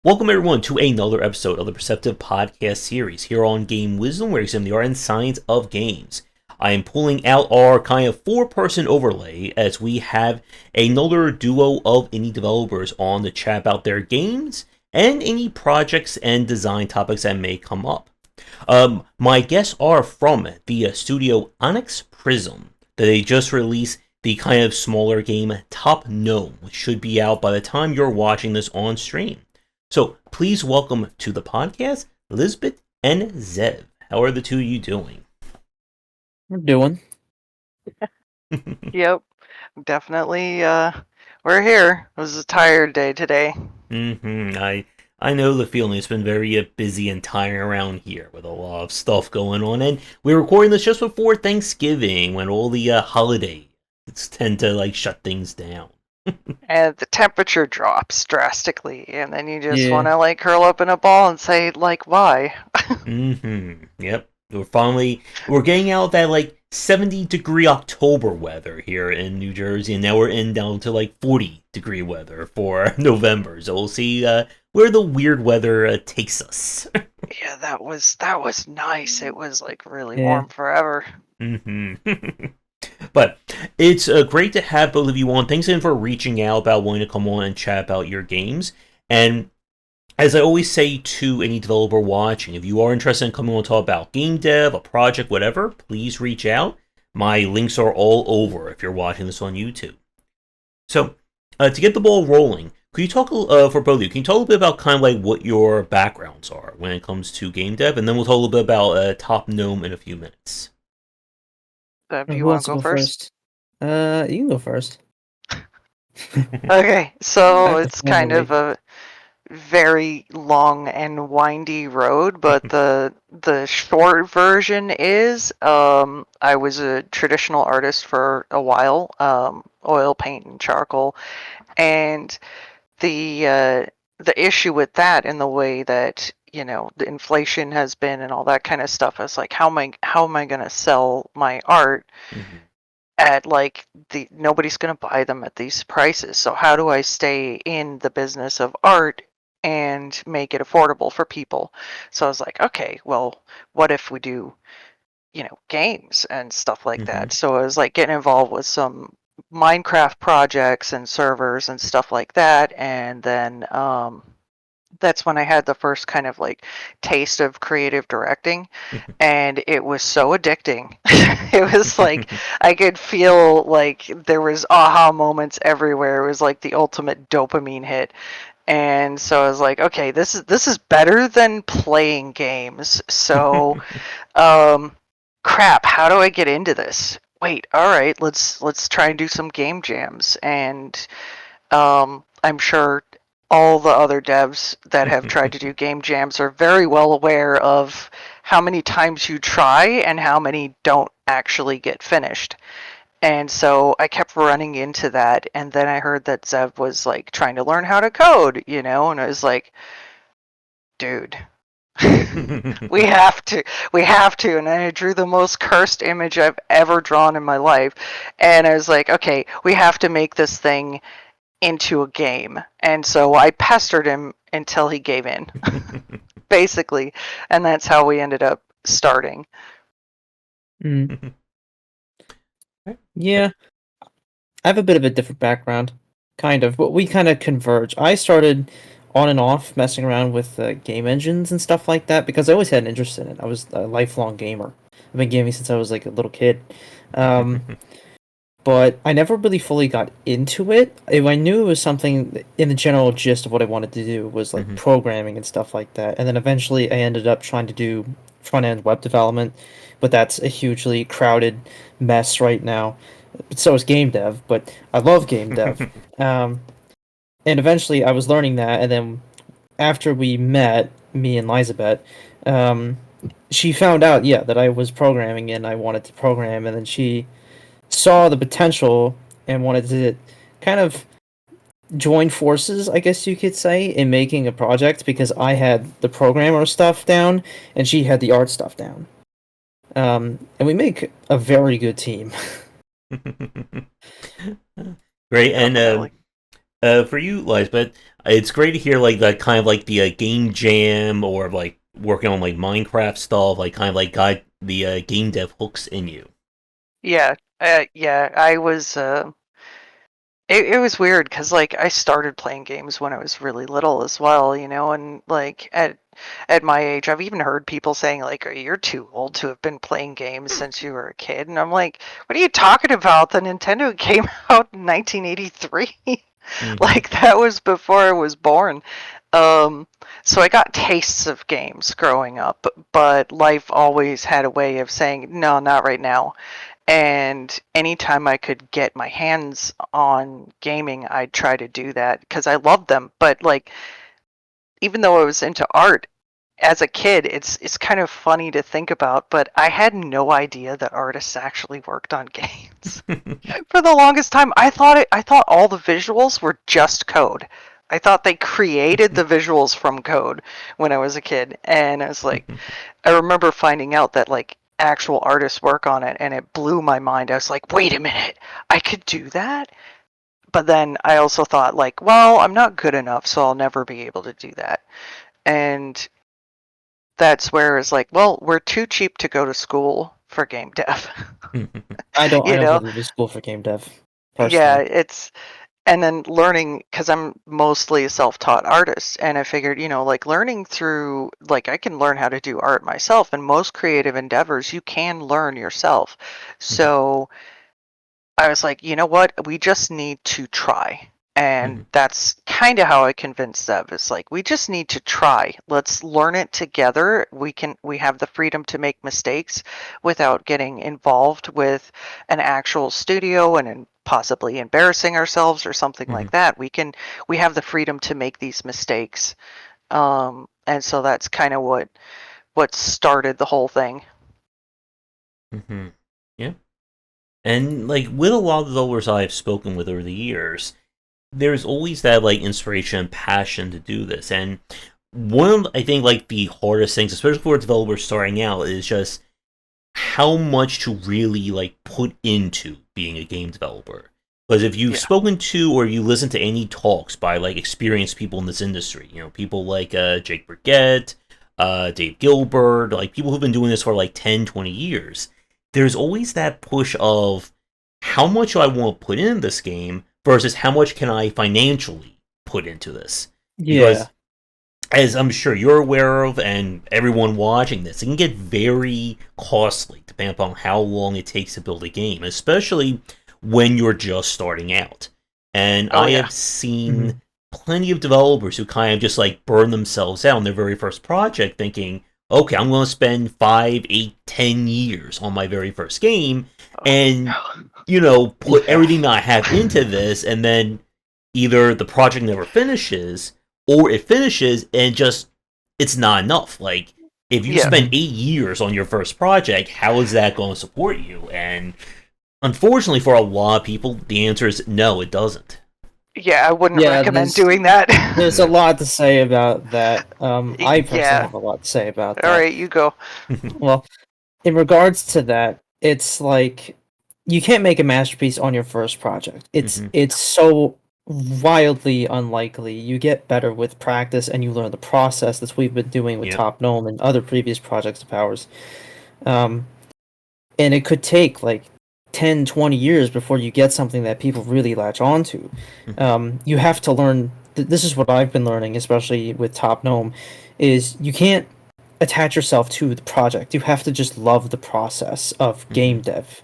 Welcome everyone to another episode of the Perceptive podcast series here on Game Wisdom, where we examine the art and science of games. I am pulling out our kind of four-person overlay as we have another duo of indie developers on to chat about their games and any projects and design topics that may come up. My guests are from the studio Onyx Prism, that they just released the kind of smaller game Top Gnome, which should be out by the time you're watching this on stream. So please welcome to the podcast, Lizabet and Zev. How are the two of you doing? We're doing. Yep, definitely. We're here. It was a tired day today. I know the feeling. It's been very busy and tiring around here with a lot of stuff going on, and we're recording this just before Thanksgiving, when all the holidays tend to shut things down. And the temperature drops drastically, and then you just Yeah. want to curl up in a ball and say why? Yep. We're getting out of that 70-degree October weather here in New Jersey, and now we're down to 40-degree weather for November. So we'll see where the weird weather takes us. Yeah, that was nice. It was really Yeah. warm forever. But it's great to have both of you on. Thanks again for reaching out about wanting to come on and chat about your games. And as I always say to any developer watching, if you are interested in coming on to talk about game dev, a project, whatever, please reach out. My links are all over if you're watching this on YouTube. So, to get the ball rolling, could you talk, for both of you, can you talk a little bit about kind of what your backgrounds are when it comes to game dev? And then we'll talk a little bit about Top Gnome in a few minutes. Do Who you want wants to to go first? You can go first. Okay, I so have to it's kind formulate. of a very long and windy road, but the short version is I was a traditional artist for a while, oil paint and charcoal, and the issue with that, in the way that the inflation has been and all that kind of stuff, is how am I going to sell my art at the nobody's going to buy them at these prices. So how do I stay in the business of art and make it affordable for people? So I was like, okay, well, what if we do games and stuff like that? So I was getting involved with some Minecraft projects and servers and stuff like that, and then that's when I had the first kind of taste of creative directing, and it was so addicting. It was I could feel there was aha moments everywhere. It was like the ultimate dopamine hit. And so I was like, okay, this is better than playing games. So crap, how do I get into this? Wait, all right, let's try and do some game jams. And I'm sure all the other devs that have tried to do game jams are very well aware of how many times you try and how many don't actually get finished. And so I kept running into that, and then I heard that Zev was trying to learn how to code, and I was like, dude, we have to, and then I drew the most cursed image I've ever drawn in my life, and I was like, okay, we have to make this thing into a game. And so I pestered him until he gave in, basically, and that's how we ended up starting. Yeah. I have a bit of a different background, kind of, but we kind of converge. I started on and off messing around with game engines and stuff like that because I always had an interest in it. I was a lifelong gamer. I've been gaming since I was a little kid. But I never really fully got into it. I knew it was something in the general gist of what I wanted to do was programming and stuff like that. And then eventually I ended up trying to do front end web development, but that's a hugely crowded mess right now. So is game dev, but I love game dev. And eventually I was learning that, and then after we met, me and Lizabet, she found out, yeah, that I was programming and I wanted to program, and then she saw the potential and wanted to kind of join forces, I guess you could say, in making a project because I had the programmer stuff down and she had the art stuff down. And we make a very good team. Great, and For you, Lizabet, it's great to hear like that kind of like the game jam or like working on like Minecraft stuff, like kind of like got the game dev hooks in you. Yeah, yeah. I was. It was weird because like I started playing games when I was really little as well, and like at my age, I've even heard people saying like, "Oh, you're too old to have been playing games since you were a kid," and I'm like, "What are you talking about? The Nintendo came out in 1983." Mm-hmm. Like that was before I was born. Um, so I got tastes of games growing up, but life always had a way of saying, no, not right now. And anytime I could get my hands on gaming, I'd try to do that because I loved them. But like, even though I was into art as a kid, it's kind of funny to think about. But I had no idea that artists actually worked on games. For the longest time, I thought all the visuals were just code. I thought they created the visuals from code when I was a kid, and I was like, I remember finding out that like actual artists work on it, and it blew my mind. I was like, wait a minute, I could do that. But then I also thought like, well, I'm not good enough, so I'll never be able to do that. And that's where it's like, well, we're too cheap to go to school for game dev. I don't you go know? to school for game dev, Yeah, personally. it's and then learning because I'm mostly a self-taught artist, and I figured, like learning through like I can learn how to do art myself, and most creative endeavors you can learn yourself. So I was like, you know what? We just need to try. And that's kind of how I convinced Zev. It's like we just need to try. Let's learn it together. We have the freedom to make mistakes without getting involved with an actual studio and possibly embarrassing ourselves or something like that. We have the freedom to make these mistakes. And so that's kind of what started the whole thing. Mm-hmm. Yeah. And like with a lot of the developers I've spoken with over the years, there's always that like inspiration and passion to do this. And one of I think like the hardest things, especially for developers starting out, is just how much to really like put into being a game developer. Because if you've Yeah. spoken to or you listen to any talks by like experienced people in this industry, people like Jake Burgett, Dave Gilbert, like people who've been doing this for like 10, 20 years, there's always that push of how much do I want to put in this game versus how much can I financially put into this. Yeah. Because as I'm sure you're aware of, and everyone watching this, it can get very costly depending upon how long it takes to build a game, especially when you're just starting out. And Oh I yeah. have seen plenty of developers who kind of just like burn themselves out on their very first project, thinking, okay, I'm going to spend 5, 8, 10 years on my very first game, and put Yeah. everything that I have into this, and then either the project never finishes or it finishes and just it's not enough. Like if you Yeah. spend 8 years on your first project, how is that going to support you? And unfortunately, for a lot of people, the answer is no, it doesn't. Yeah, I wouldn't Yeah, recommend doing that. there's a lot to say about that. I personally Yeah. have a lot to say about All that. right, you go. Well, in regards to that, it's like you can't make a masterpiece on your first project. It's so wildly unlikely. You get better with practice and you learn the process. That's what we've been doing with Yep. Top Gnome and other previous projects of ours. Um, and it could take like 10, 20 years before you get something that people really latch onto. You have to learn. This is what I've been learning, especially with Top Gnome, is you can't attach yourself to the project. You have to just love the process of game dev.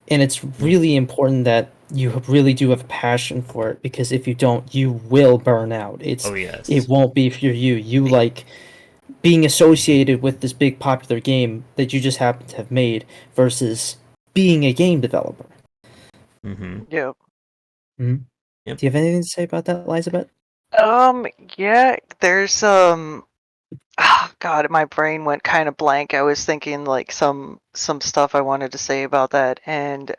And it's really important that you really do have a passion for it, because if you don't, you will burn out. Oh It yes. won't be for you. You like being associated with this big popular game that you just happen to have made versus being a game developer. Mm-hmm. Yep. Hmm. Yep. Do you have anything to say about that, Elizabeth? Yeah, there's oh God, my brain went kind of blank. I was thinking like some stuff I wanted to say about that, and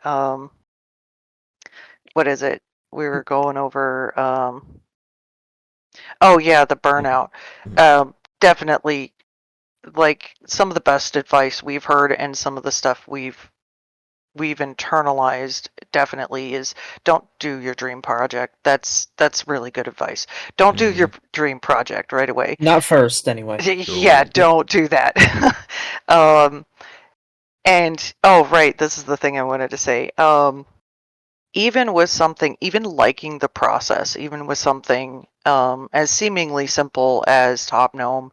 what is it? We were going over oh yeah, the burnout. Definitely like some of the best advice we've heard and some of the stuff we've we've internalized definitely is don't do your dream project. That's really good advice. Don't do your dream project right away. Not first, anyway. Yeah, don't do that. And right, this is the thing I wanted to say. Even with something, even liking the process, even with something as seemingly simple as Top Gnome,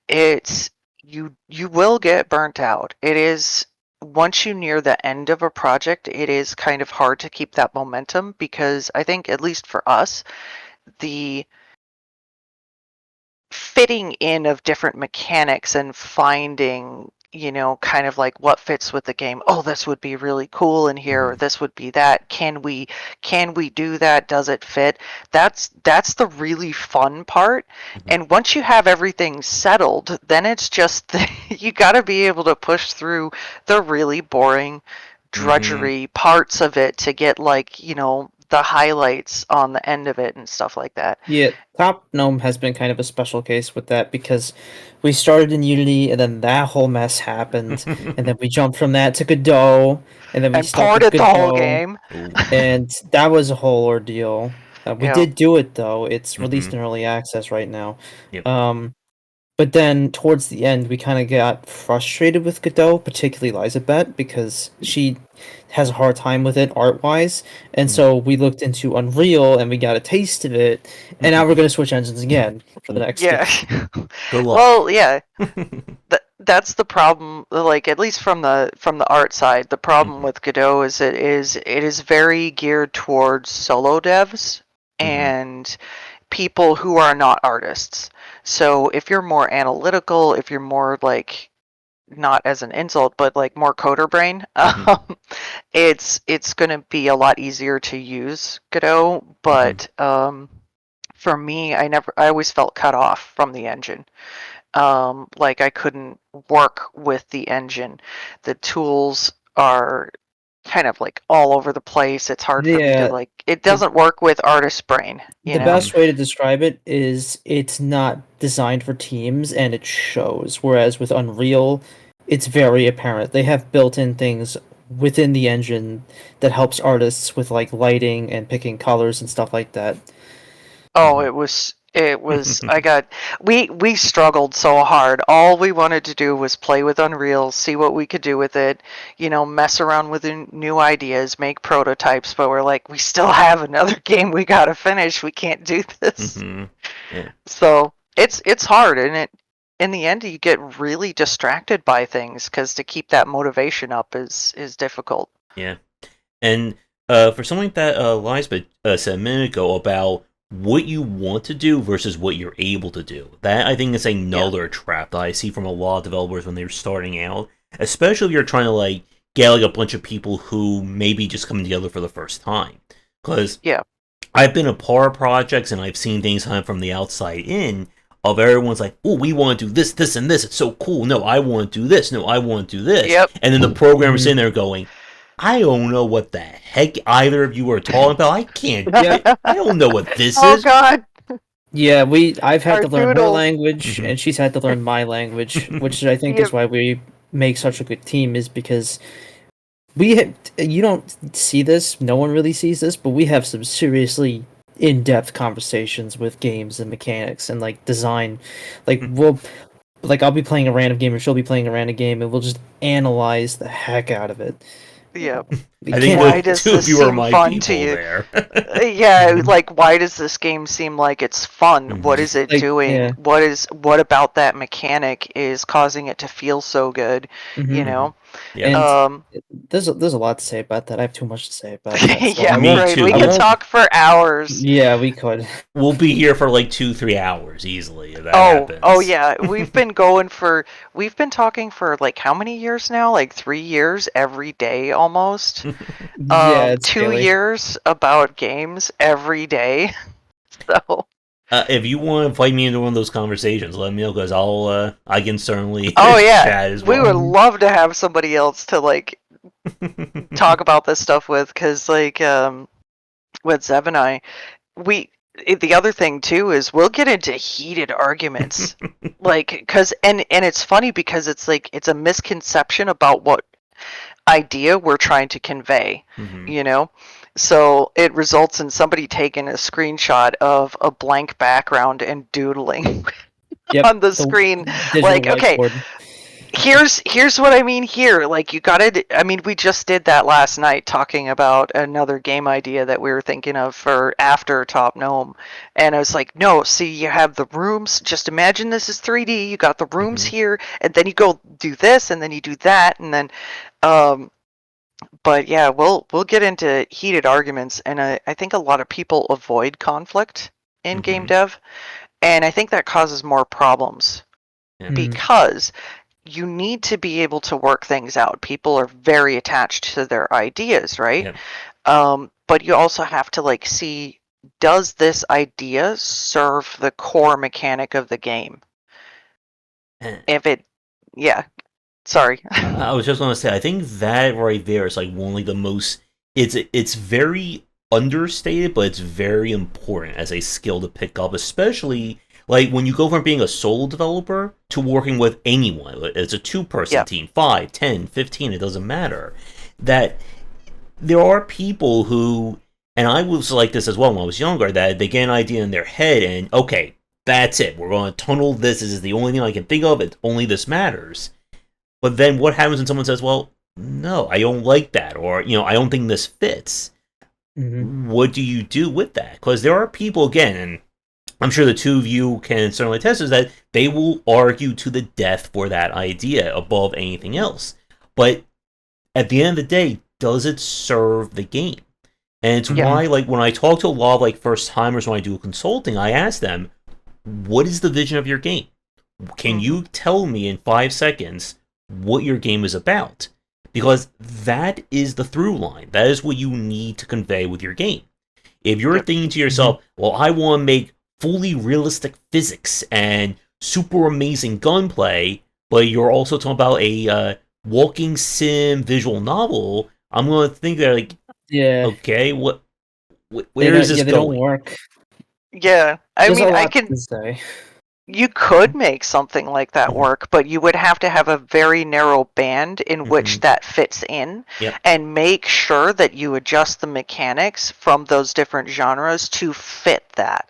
it's you will get burnt out. It is once you near the end of a project, it is kind of hard to keep that momentum because I think at least for us, the fitting in of different mechanics and finding kind of like what fits with the game. Oh, this would be really cool in here, or this would be that. Can we do that? Does it fit? That's the really fun part. And once you have everything settled, then it's just you got to be able to push through the really boring drudgery parts of it to get the highlights on the end of it and stuff like that. Yeah, Top Gnome has been kind of a special case with that because we started in Unity and then that whole mess happened, and then we jumped from that to Godot, and then we And stuck with ported the whole Godot, game. and that was a whole ordeal. We Yeah. did do it though. It's released in early access right now. Yep. But then towards the end, we kind of got frustrated with Godot, particularly Lizabet, because she has a hard time with it art-wise. And so we looked into Unreal and we got a taste of it. And now we're going to switch engines again for the next Yeah. Good luck. Well, yeah. That's the problem. Like at least from the art side, the problem with Godot is it is very geared towards solo devs and people who are not artists. So if you're more analytical, if you're more like not as an insult, but like more coder brain, it's going to be a lot easier to use Godot. But for me, I always felt cut off from the engine. Like I couldn't work with the engine. The tools are kind of like all over the place. It's hard for me to it doesn't work with artist brain. The best way to describe it is it's not designed for teams and it shows. Whereas with Unreal, it's very apparent. They have built-in things within the engine that helps artists with like lighting and picking colors and stuff like that. Oh, it was we struggled so hard. All we wanted to do was play with Unreal, see what we could do with it, mess around with new ideas, make prototypes, but we're like, we still have another game we got to finish. We can't do this. Yeah. So, it's hard, and in the end you get really distracted by things cuz to keep that motivation up is difficult. Yeah. And for something like that Lizabet said a minute ago about what you want to do versus what you're able to do. That, I think, is another trap that I see from a lot of developers when they're starting out. Especially if you're trying to, like, get, like, a bunch of people who maybe just coming together for the first time. Because I've been a part of projects, and I've seen things kind of from the outside in, of everyone's like, oh, we want to do this, this, and this. It's so cool. No, I want to do this. No, I want to do this. Yep. And then the programmer's in there going, I don't know what the heck either of you are talking about. I can't. I don't know what this is. Oh God. Yeah, I've had to learn her doodle. language, and she's had to learn my language, which I think is why we make such a good team. Is because you don't see this, no one really sees this, but we have some seriously in-depth conversations with games and mechanics and like design. Like I'll be playing a random game, or she'll be playing a random game, and we'll just analyze the heck out of it. Yeah. I think why does two this of you are seem my fun people to you? there. Yeah, like why does this game seem like it's fun? What is it doing? Yeah. What about that mechanic is causing it to feel so good? You know? Yeah. And there's a lot to say about that. I have too much to say about that. So yeah, right. We could talk for hours. Yeah, we could. We'll be here for like 2-3 hours easily if that happens. Oh yeah. We've been talking for like how many years now? Like 3 years every day almost. Yeah, it's 2 silly. years about games every day. So if you want to invite me into one of those conversations, let me know because I can certainly chat as well. We would love to have somebody else to like talk about this stuff with, because like with Zev and I, the other thing too is we'll get into heated arguments, like and it's funny because it's like it's a misconception about what idea we're trying to convey, you know? So it results in somebody taking a screenshot of a blank background and doodling on the screen. digital Like, okay, whiteboard. here's what I mean here. Like, you gotta, I mean, we just did that last night talking about another game idea that we were thinking of for after Top Gnome. And I was like, no, see, you have the rooms. Just imagine this is 3D. You got the rooms here, and then you go do this, and then you do that, and then, but yeah, we'll get into heated arguments, and I think a lot of people avoid conflict in game dev, and I think that causes more problems because you need to be able to work things out. People are very attached to their ideas, right? But you also have to like see, does this idea serve the core mechanic of the game? If it, yeah, sorry. I was just going to say, I think that right there is like one of the most. It's very understated, but it's very important as a skill to pick up, especially like when you go from being a solo developer to working with anyone. It's a two-person team, 5, 10, 15, it doesn't matter. That there are people who, and I was like this as well when I was younger, that they get an idea in their head and, okay, that's it. We're going to tunnel this. This is the only thing I can think of. It's only this matters. But then what happens when someone says, well, no, I don't like that, or, I don't think this fits. What do you do with that? Because there are people, again, and I'm sure the two of you can certainly attest, is that they will argue to the death for that idea above anything else. But at the end of the day, does it serve the game? And it's why, like, when I talk to a lot of, like, first-timers when I do consulting, I ask them, what is the vision of your game? Can you tell me in 5 seconds what your game is about? Because that is the through line. That is what you need to convey with your game. If you're thinking to yourself, well, I want to make fully realistic physics and super amazing gunplay, but you're also talking about a walking sim visual novel, I'm going to think that, like, okay, where is this they going? don't work. Yeah, I There's mean, a lot I can. to say. You could make something like that work, but you would have to have a very narrow band in which that fits in, and make sure that you adjust the mechanics from those different genres to fit that.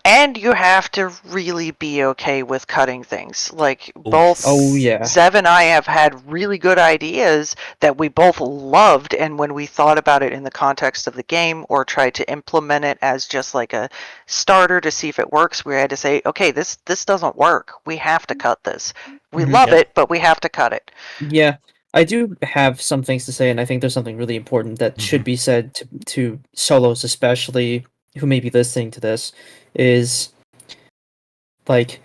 And you have to really be okay with cutting things. Like, both Zev and I have had really good ideas that we both loved, and when we thought about it in the context of the game or tried to implement it as just like a starter to see if it works, we had to say, okay, this doesn't work. We have to cut this. We love it, but we have to cut it. Yeah. I do have some things to say, and I think there's something really important that should be said to solos, especially who may be listening to this, is like,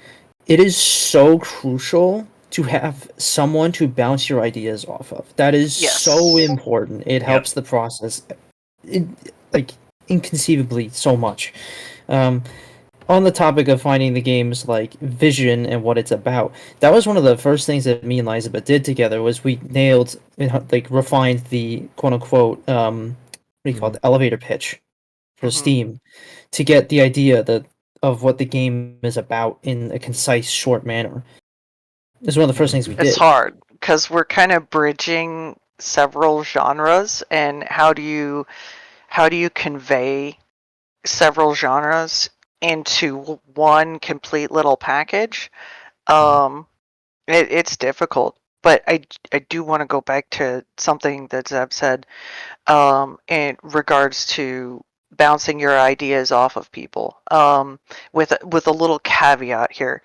it is so crucial to have someone to bounce your ideas off of. That is so important. It helps the process, like, inconceivably so much. On the topic of finding the game's like vision and what it's about, that was one of the first things that me and Lizabet did together. Was we nailed, like, refined the quote unquote what do you call it, the elevator pitch for Steam, to get the idea of what the game is about in a concise, short manner. It's one of the first things we did. It's hard because we're kind of bridging several genres, and how do you convey several genres into one complete little package? It's difficult, but I do want to go back to something that Zev said in regards to bouncing your ideas off of people, with a little caveat here.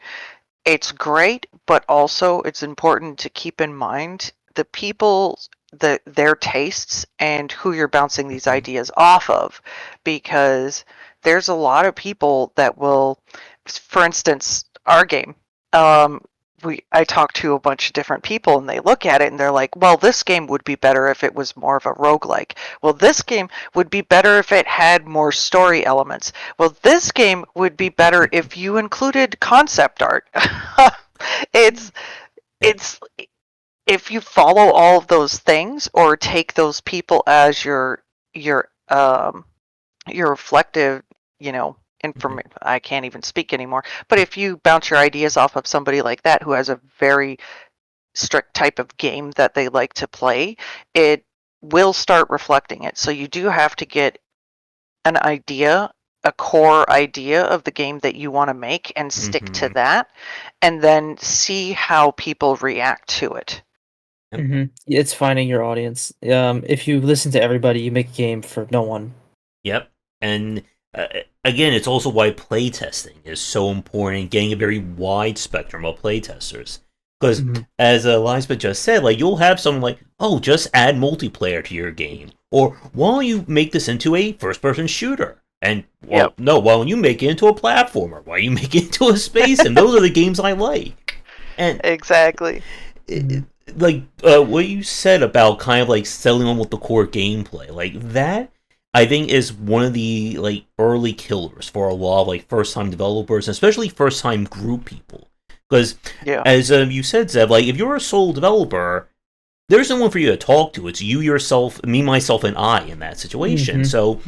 It's great, but also it's important to keep in mind the people, their tastes, and who you're bouncing these ideas off of, because there's a lot of people that will, for instance, our game. I talk to a bunch of different people, and they look at it and they're like, well, this game would be better if it was more of a roguelike. Well, this game would be better if it had more story elements. Well, this game would be better if you included concept art. it's if you follow all of those things, or take those people as your reflective, I can't even speak anymore. But if you bounce your ideas off of somebody like that who has a very strict type of game that they like to play, it will start reflecting it. So you do have to get an idea, a core idea of the game that you want to make and stick to that, and then see how people react to it. It's finding your audience. If you listen to everybody, you make a game for no one. Yep. And again, it's also why playtesting is so important, getting a very wide spectrum of playtesters. Because, as Lizabet just said, like, you'll have someone like, oh, just add multiplayer to your game. Or, why don't you make this into a first-person shooter? And, well, no, why don't you make it into a platformer? Why don't you make it into a space? And those are the games I like. And exactly. Like, what you said about kind of, like, settling on with the core gameplay, like, that, I think, is one of the, like, early killers for a lot of, like, first-time developers, especially first-time group people. Because, as you said, Zev, like, if you're a sole developer, there's no one for you to talk to. It's you, yourself, me, myself, and I in that situation. So,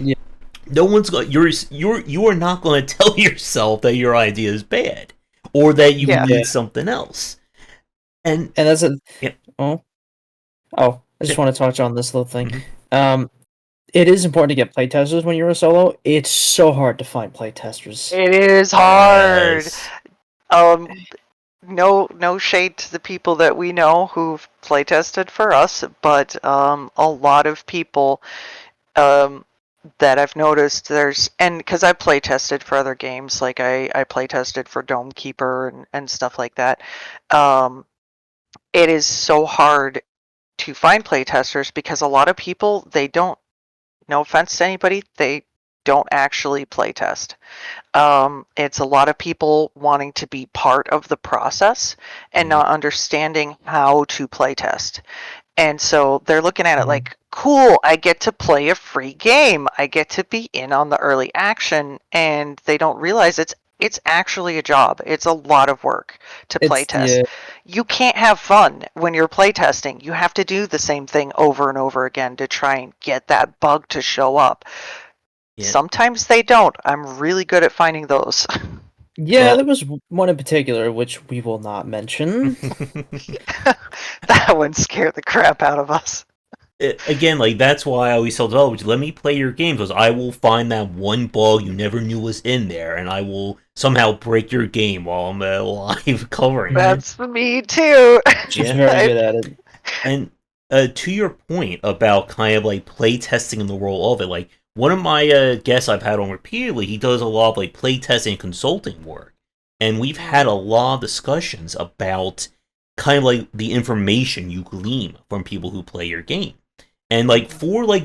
no one's going. You are not going to tell yourself that your idea is bad or that you need something else. And that's a I just want to touch on this little thing. It is important to get playtesters when you're a solo. It's so hard to find playtesters. It is hard. No shade to the people that we know who've playtested for us, but a lot of people that I've noticed and because I playtested for other games, like I playtested for Dome Keeper and stuff like that. It is so hard to find playtesters because a lot of people, they don't, no offense to anybody, they don't actually playtest. It's a lot of people wanting to be part of the process and not understanding how to playtest. And so they're looking at it like, cool, I get to play a free game. I get to be in on the early action. And they don't realize it's actually a job. It's a lot of work to playtest. You can't have fun when you're playtesting. You have to do the same thing over and over again to try and get that bug to show up. Sometimes they don't. I'm really good at finding those. There was one in particular, which we will not mention. That one scared the crap out of us. Again, like, that's why I always tell developers, let me play your game, because I will find that one bug you never knew was in there, and I will somehow break your game while I'm live covering it. That's me too. She's very good at it. And to your point about kind of like play testing in the role of it, like, one of my guests I've had on repeatedly, he does a lot of like play testing and consulting work, and we've had a lot of discussions about kind of like the information you glean from people who play your game. And like for like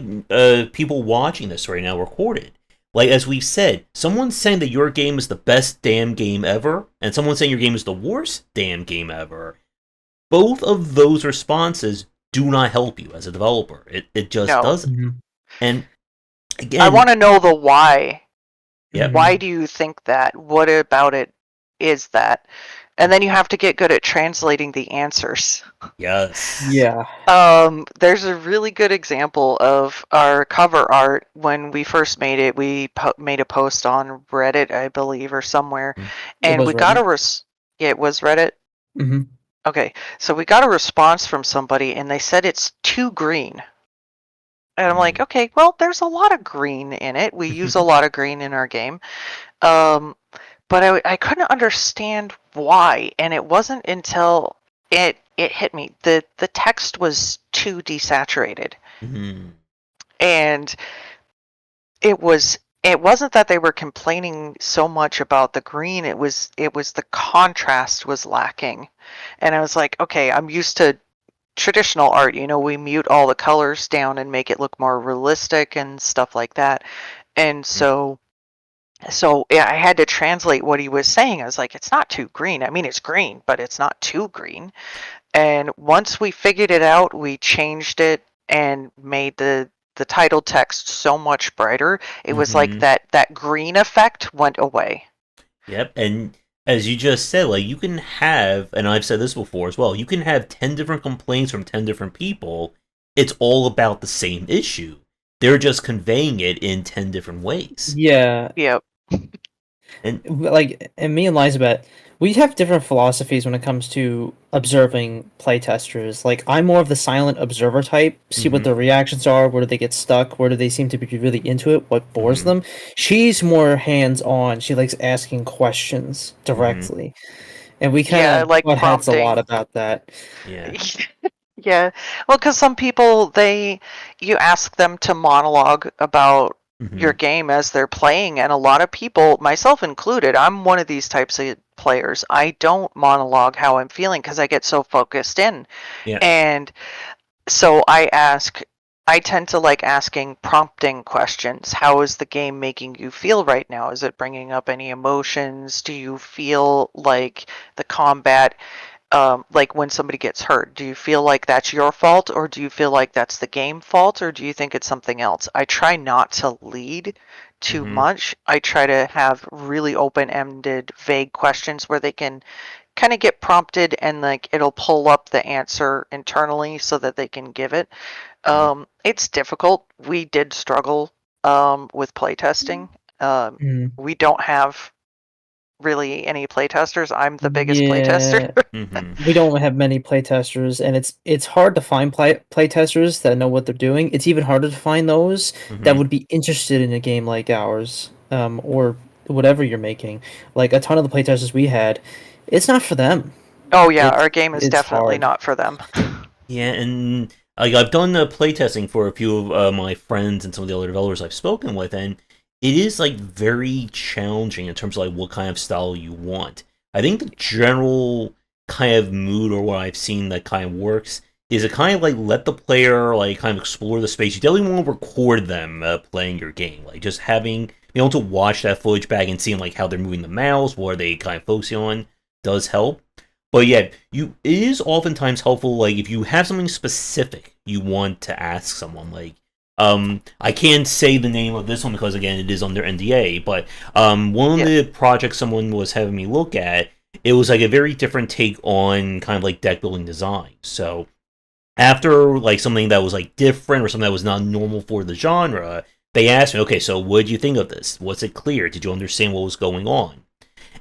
people watching this right now recorded, like as we've said, someone's saying that your game is the best damn game ever, and someone's saying your game is the worst damn game ever. Both of those responses do not help you as a developer. It just doesn't. And again, I want to know the why. Why do you think that? What about it is that? And then you have to get good at translating the answers. Yes. Yeah. There's a really good example of our cover art. When we first made it, we made a post on Reddit, I believe, or somewhere. And we got it was Reddit? Okay, so we got a response from somebody, and they said it's too green. And I'm like, okay, well, there's a lot of green in it. We use a lot of green in our game. But I couldn't understand why, and it wasn't until it hit me. The text was too desaturated. And it wasn't that they were complaining so much about the green, it was the contrast was lacking. And I was like, okay, I'm used to traditional art, we mute all the colors down and make it look more realistic and stuff like that. And so yeah, I had to translate what he was saying. I was like, it's not too green. I mean, it's green, but it's not too green. And once we figured it out, we changed it and made the title text so much brighter. It was like that green effect went away. Yep, and as you just said, like, you can have, and I've said this before as well, you can have 10 different complaints from 10 different people. It's all about the same issue. They're just conveying it in 10 different ways. Yeah. Yep. And me and Lizabet, We have different philosophies when it comes to observing playtesters. Like, I'm more of the silent observer type, see what their reactions are, where do they get stuck, where do they seem to be really into it, what bores them. She's more hands-on. She likes asking questions directly. And we kind Yeah, I of like butt heads a lot prompting. about that. Yeah. Yeah. Well, because some people, you ask them to monologue about your game as they're playing, and a lot of people, myself included, I'm one of these types of players. I don't monologue how I'm feeling because I get so focused in. Yeah. And so I tend to like asking prompting questions. How is the game making you feel right now? Is it bringing up any emotions? Do you feel like the combat, like when somebody gets hurt, do you feel like that's your fault, or do you feel like that's the game fault, or do you think it's something else? I try not to lead too much. I try to have really open-ended, vague questions where they can kind of get prompted and like it'll pull up the answer internally so that they can give it. It's difficult. We did struggle with playtesting. Mm. We don't have really any playtesters. I'm the biggest playtester. Yeah. We don't have many playtesters, and it's hard to find playtesters that know what they're doing. It's even harder to find those that would be interested in a game like ours, or whatever you're making. Like a ton of the playtesters we had, it's not for them. Oh yeah, It's our game is it's definitely hard. not for them. Yeah, and like I've done playtesting for a few of my friends and some of the other developers I've spoken with, and it is like very challenging in terms of like what kind of style you want. I think the general kind of mood or what I've seen that kind of works is it kind of like let the player like kind of explore the space. You definitely want to record them playing your game, like just having to watch that footage back and seeing like how they're moving the mouse, what are they kind of focusing on, does help. But yeah, it is oftentimes helpful, like if you have something specific you want to ask someone, like I can't say the name of this one because again it is under NDA, but one of the projects someone was having me look at, it was like a very different take on kind of like deck building design. So after like something that was like different or something that was not normal for the genre, they asked me, okay, so what did you think of this? Was it clear? Did you understand what was going on?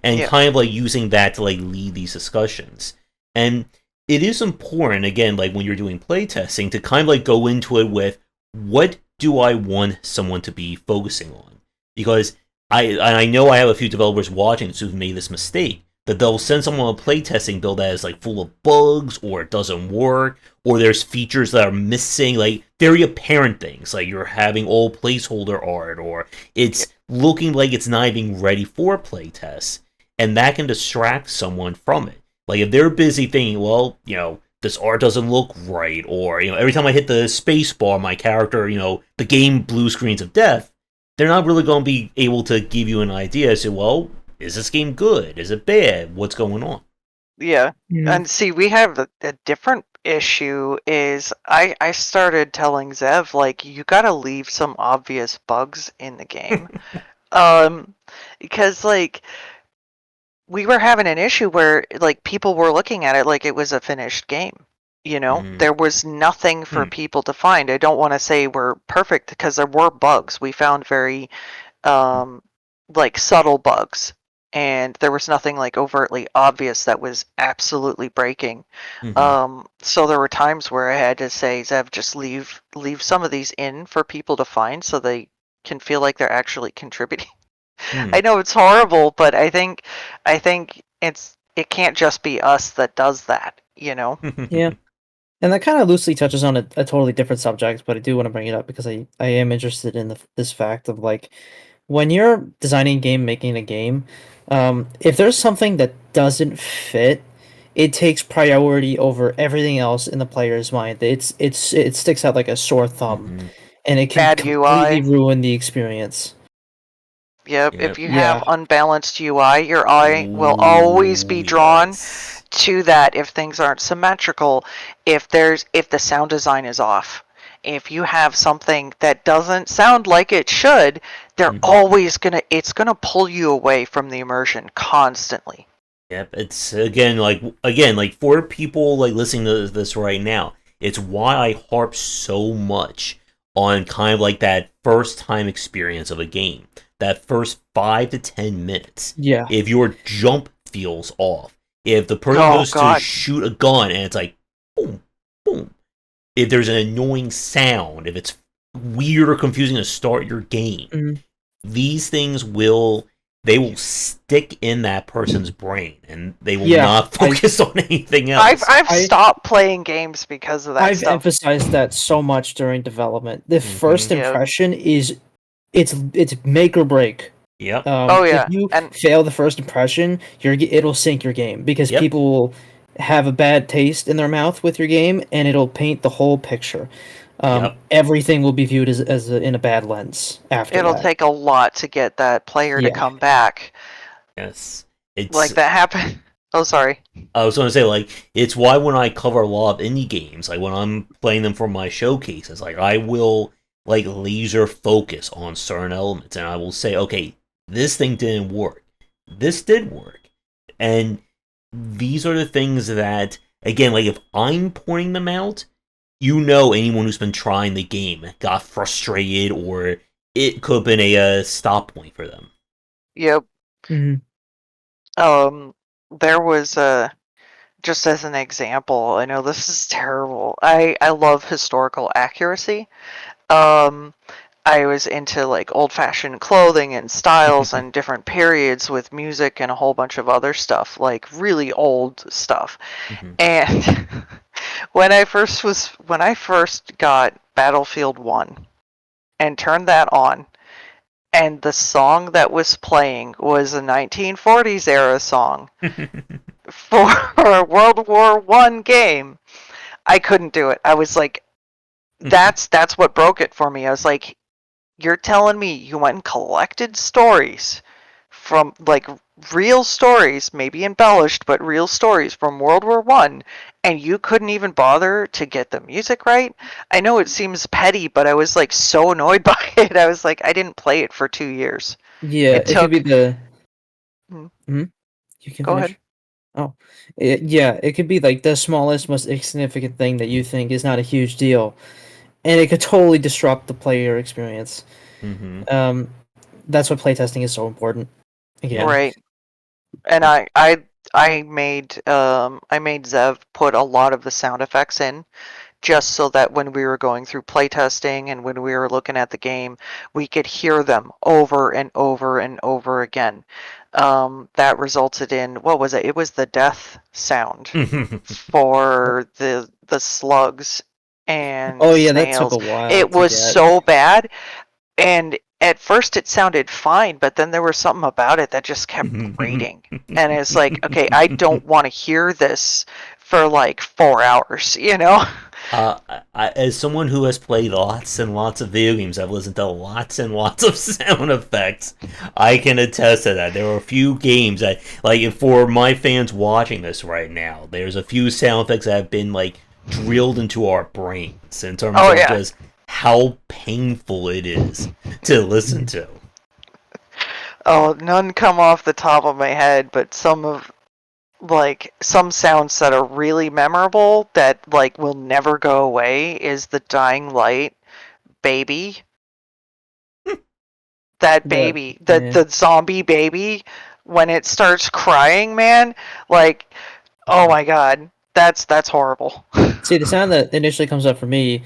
And kind of like using that to like lead these discussions. And it is important, again, like when you're doing playtesting, to kind of like go into it with what do I want someone to be focusing on? Because I know I have a few developers watching who've made this mistake, that they'll send someone a playtesting build that is like full of bugs, or it doesn't work, or there's features that are missing, like very apparent things, like you're having all placeholder art, or it's looking like it's not even ready for playtests. And that can distract someone from it. Like if they're busy thinking, well, this art doesn't look right, or every time I hit the space bar, my character, the game blue screens of death. They're not really going to be able to give you an idea. Say, well, is this game good? Is it bad? What's going on? Yeah. And see, we have a different issue. Is I started telling Zev, like, you gotta leave some obvious bugs in the game, because like we were having an issue where like people were looking at it like it was a finished game. There was nothing for people to find. I don't want to say we're perfect because there were bugs. We found very like subtle bugs, and there was nothing like overtly obvious that was absolutely breaking. So there were times where I had to say, Zev, just leave some of these in for people to find so they can feel like they're actually contributing. I know it's horrible, but I think it can't just be us that does that, Yeah. And that kind of loosely touches on a totally different subject, but I do want to bring it up because I am interested in this fact of like when you're designing a game, making a game, if there's something that doesn't fit, it takes priority over everything else in the player's mind. It sticks out like a sore thumb, and it can Bad completely UI. ruin the experience. Yep, if you have Yeah. unbalanced UI, your eye will always be Ooh, drawn yes. to that if things aren't symmetrical, if the sound design is off. If you have something that doesn't sound like it should, it's gonna pull you away from the immersion constantly. Yep, it's again like for people like listening to this right now, it's why I harp so much on kind of like that first time experience of a game. that first 5 to 10 minutes. Yeah. If your jump feels off, if the person goes to shoot a gun and it's like boom, boom, if there's an annoying sound, if it's weird or confusing to start your game, these things will stick in that person's brain, and they will not focus on anything else. I've stopped playing games because of that. I've emphasized that so much during development. The first impression is it's make or break. Yep. If you fail the first impression, it'll sink your game, because people will have a bad taste in their mouth with your game, and it'll paint the whole picture. Everything will be viewed as in a bad lens after It'll take a lot to get that player to come back. Yes. It's like that happened. Oh, sorry. I was going to say, like, it's why when I cover a lot of indie games, like when I'm playing them for my showcases, like I will like laser focus on certain elements, and I will say, okay, this thing didn't work. This did work. And these are the things that, again, like if I'm pointing them out, anyone who's been trying the game got frustrated, or it could have been a stop point for them. Yep. There was just as an example, I know this is terrible. I love historical accuracy. I was into like old-fashioned clothing and styles and different periods with music and a whole bunch of other stuff, like really old stuff. And when I first got Battlefield 1 and turned that on, and the song that was playing was a 1940s era song for a World War I game, I couldn't do it. I was like, that's what broke it for me. I was like, you're telling me you went and collected stories from, like, real stories, maybe embellished, but real stories from World War I, and you couldn't even bother to get the music right? I know it seems petty, but I was, like, so annoyed by it. I was like, I didn't play it for 2 years. Yeah, it could be the... You can Go finish. ahead. Oh. It could be, like, the smallest, most insignificant thing that you think is not a huge deal, and it could totally disrupt the player experience. That's what playtesting is so important. Again. Right. And I made Zev put a lot of the sound effects in, just so that when we were going through playtesting and when we were looking at the game, we could hear them over and over and over again. That resulted in, what was it? It was the death sound for the slugs and snails. That took a while. It was so bad, and at first it sounded fine, but then there was something about it that just kept grating. And it's like, okay, I don't want to hear this for like 4 hours, As someone who has played lots and lots of video games, I've listened to lots and lots of sound effects. I can attest to that. There are a few games that, like, for my fans watching this right now, there's a few sound effects that have been, like, drilled into our brains in terms of just how painful it is to listen to. Oh, none come off the top of my head, but some sounds that are really memorable that, like, will never go away is the Dying Light baby. That baby, the zombie baby, when it starts crying, man, like, oh my god, that's horrible. See, the sound that initially comes up for me,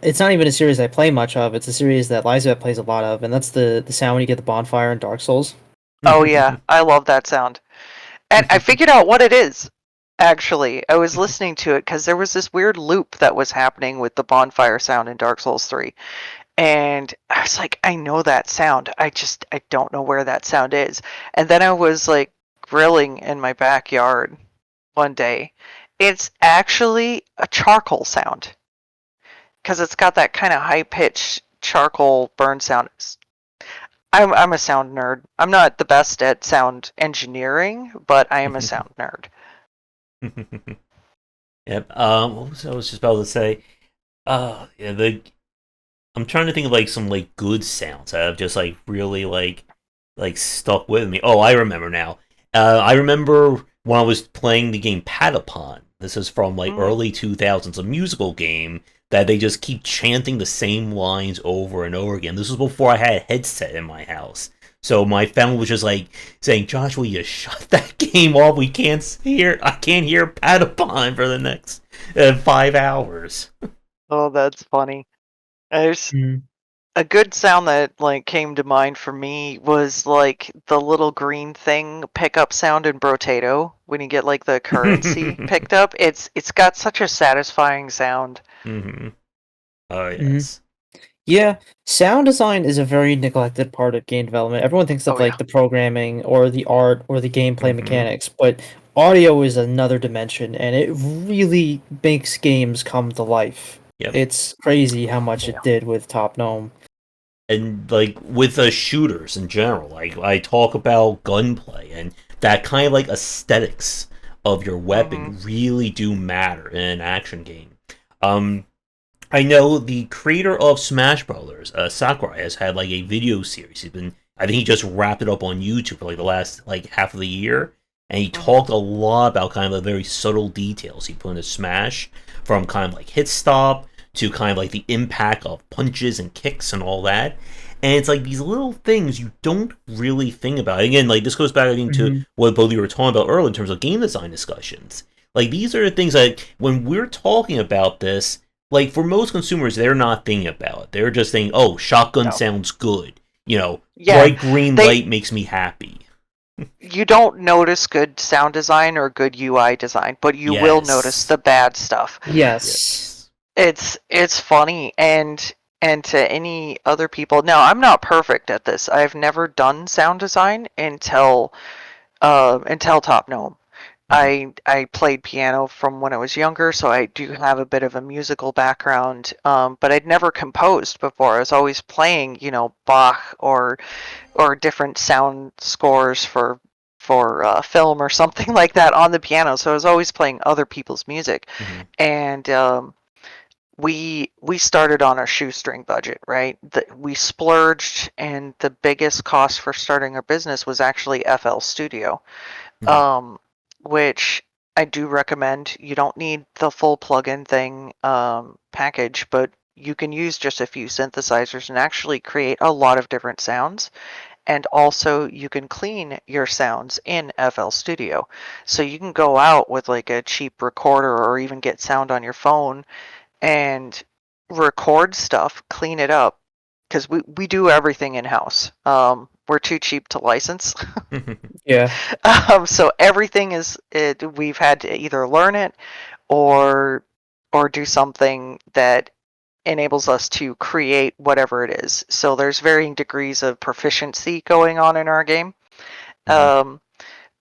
it's not even a series I play much of. It's a series that Lizabet plays a lot of, and that's the sound when you get the bonfire in Dark Souls. Oh yeah, I love that sound. And I figured out what it is, actually. I was listening to it because there was this weird loop that was happening with the bonfire sound in Dark Souls 3. And I was like, I know that sound. I don't know where that sound is. And then I was, like, grilling in my backyard one day. It's actually a charcoal sound. Because it's got that kind of high-pitched charcoal burn sound. I'm a sound nerd. I'm not the best at sound engineering, but I am a sound nerd. Yep. What was I was just about to say? I'm trying to think of, like, some, like, good sounds that have just, like, really, like stuck with me. Oh, I remember now. I remember when I was playing the game Patapon. This is from, like, early 2000s, a musical game that they just keep chanting the same lines over and over again. This was before I had a headset in my house. So my family was just like saying, "Josh, will you shut that game off? I can't hear Patapon for the next 5 hours." Oh, that's funny. There's Mm. a good sound that like came to mind for me was like the little green thing pickup sound in Brotato when you get like the currency picked up. It's got such a satisfying sound. Mm-hmm. Oh Mhm. yes. Yeah, sound design is a very neglected part of game development. Everyone thinks of Oh yeah. like the programming or the art or the gameplay Mhm. mechanics, but audio is another dimension, and it really makes games come to life. Yep. It's crazy how much Yeah. it did with Top Gnome. And like with shooters in general, like I talk about gunplay and that kind of like aesthetics of your weapon really do matter in an action game. I know the creator of Smash Brothers, Sakurai, has had like a video series. I think he just wrapped it up on YouTube for like the last like half of the year, and he talked a lot about kind of the very subtle details he put into Smash, from kind of like hit stop to kind of like the impact of punches and kicks and all that. And it's like these little things you don't really think about. Again, like this goes back I think to Mhm. what both of you were talking about earlier in terms of game design discussions. Like these are the things that when we're talking about this, like for most consumers, they're not thinking about it. They're just thinking, "Oh, shotgun No. sounds good." Yeah. Bright green They light makes me happy. You don't notice good sound design or good UI design, but you will notice Yes. the bad stuff. Yes. Yes. It's funny and to any other people. Now, I'm not perfect at this. I've never done sound design until Top Gnome. Mhm. I played piano from when I was younger, so I do have a bit of a musical background. But I'd never composed before. I was always playing, Bach or different sound scores for film or something like that on the piano. So I was always playing other people's music, Mhm. and we started on a shoestring budget, right? We splurged, and the biggest cost for starting our business was actually FL Studio, Mhm. um, which I do recommend. You don't need the full plugin thing package, but you can use just a few synthesizers and actually create a lot of different sounds. And also, you can clean your sounds in FL Studio. So you can go out with like a cheap recorder or even get sound on your phone and record stuff, clean it up, because we do everything in house. We're too cheap to license. Yeah. So everything we've had to either learn it or do something that enables us to create whatever it is. So there's varying degrees of proficiency going on in our game. Mhm.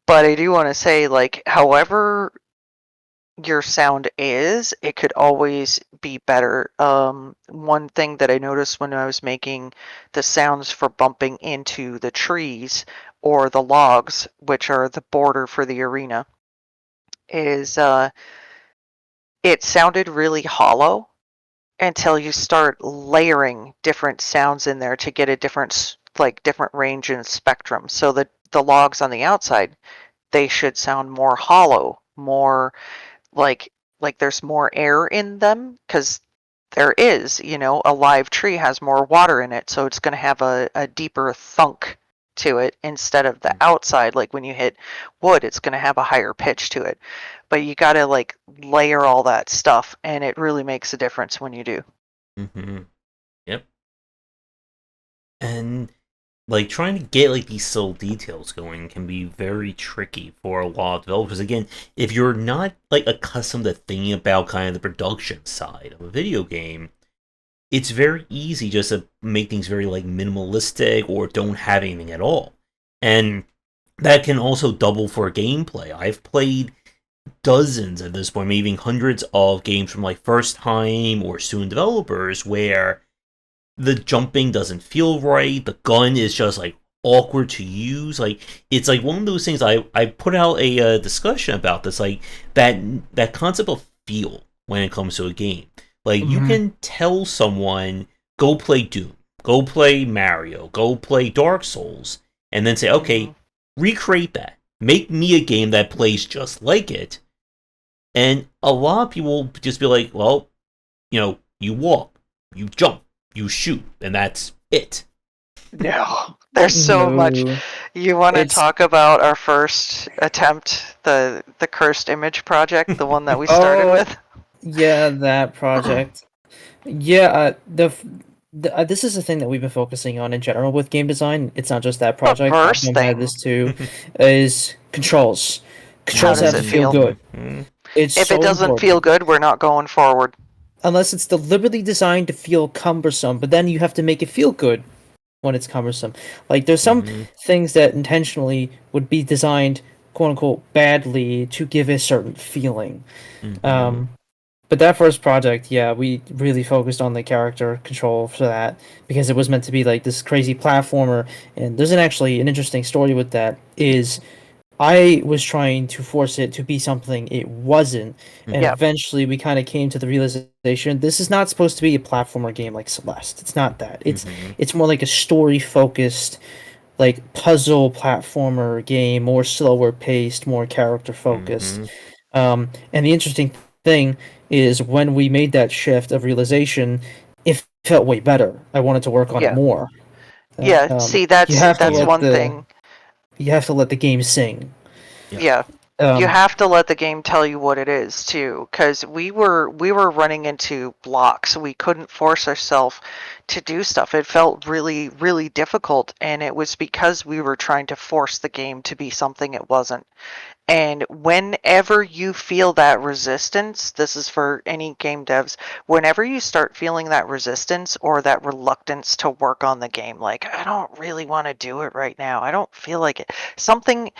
But I do want to say, like, however your sound is, it could always be better. One thing that I noticed when I was making the sounds for bumping into the trees or the logs, which are the border for the arena, is it sounded really hollow until you start layering different sounds in there to get a different range and spectrum. So the logs on the outside, they should sound more hollow, more like there's more air in them, because there is, a live tree has more water in it, so it's going to have a deeper thunk to it instead of the outside. Like when you hit wood, it's going to have a higher pitch to it. But you got to like layer all that stuff, and it really makes a difference when you do. Mhm. Yep. And like trying to get like these subtle details going can be very tricky for a lot of developers. Again, if you're not like accustomed to thinking about kind of the production side of a video game, it's very easy just to make things very like minimalistic or don't have anything at all. And that can also double for gameplay. I've played dozens at this point, maybe even hundreds of games from like first time or student developers where the jumping doesn't feel right, the gun is just like awkward to use. Like it's like one of those things. I put out a discussion about this, like that concept of feel when it comes to a game. Like you Mhm. can tell someone go play Doom, go play Mario, go play Dark Souls, and then say, Hmm. okay, recreate that, make me a game that plays just like it. And a lot of people just be like, well, You walk, you jump, you shoot, and that's it. No, there's so much. No. You want to It's talk about our first attempt, the cursed image project, the one that we started oh with? yeah, that project. Yeah, this is a thing that we've been focusing on in general with game design. It's not just that The project. first Optimum had thing. this too. Is controls. How Controls does have it to feel feel? good. It's If it so doesn't feel important. good, we're not going forward. Unless it's deliberately designed to feel cumbersome, but then you have to make it feel good when it's cumbersome. Like there's some things that intentionally would be designed quote unquote badly to give a certain feeling. Um, but that first project, yeah, we really focused on the character control for that because it was meant to be like this crazy platformer. And there's actually an interesting story with that. Is I was trying to force it to be something it wasn't, and Yep. eventually we kind of came to the realization this is not supposed to be a platformer game like Celeste. It's not that. It's more like a story focused, like puzzle platformer game, more slower paced, more character focused. And the interesting thing is when we made that shift of realization, it felt way better. I wanted to work on it Yeah. more. Yeah. See, You have to that's let one the thing. you have to let the game sing. Yeah. You Um, have to let the game tell you what it is too, because we were running into blocks. We couldn't force ourselves to do stuff. It felt really, really difficult, and it was because we were trying to force the game to be something it wasn't. And whenever you feel that resistance, this is for any game devs, whenever you start feeling that resistance or that reluctance to work on the game, like, I don't really want to do it right now. I don't feel like it. Something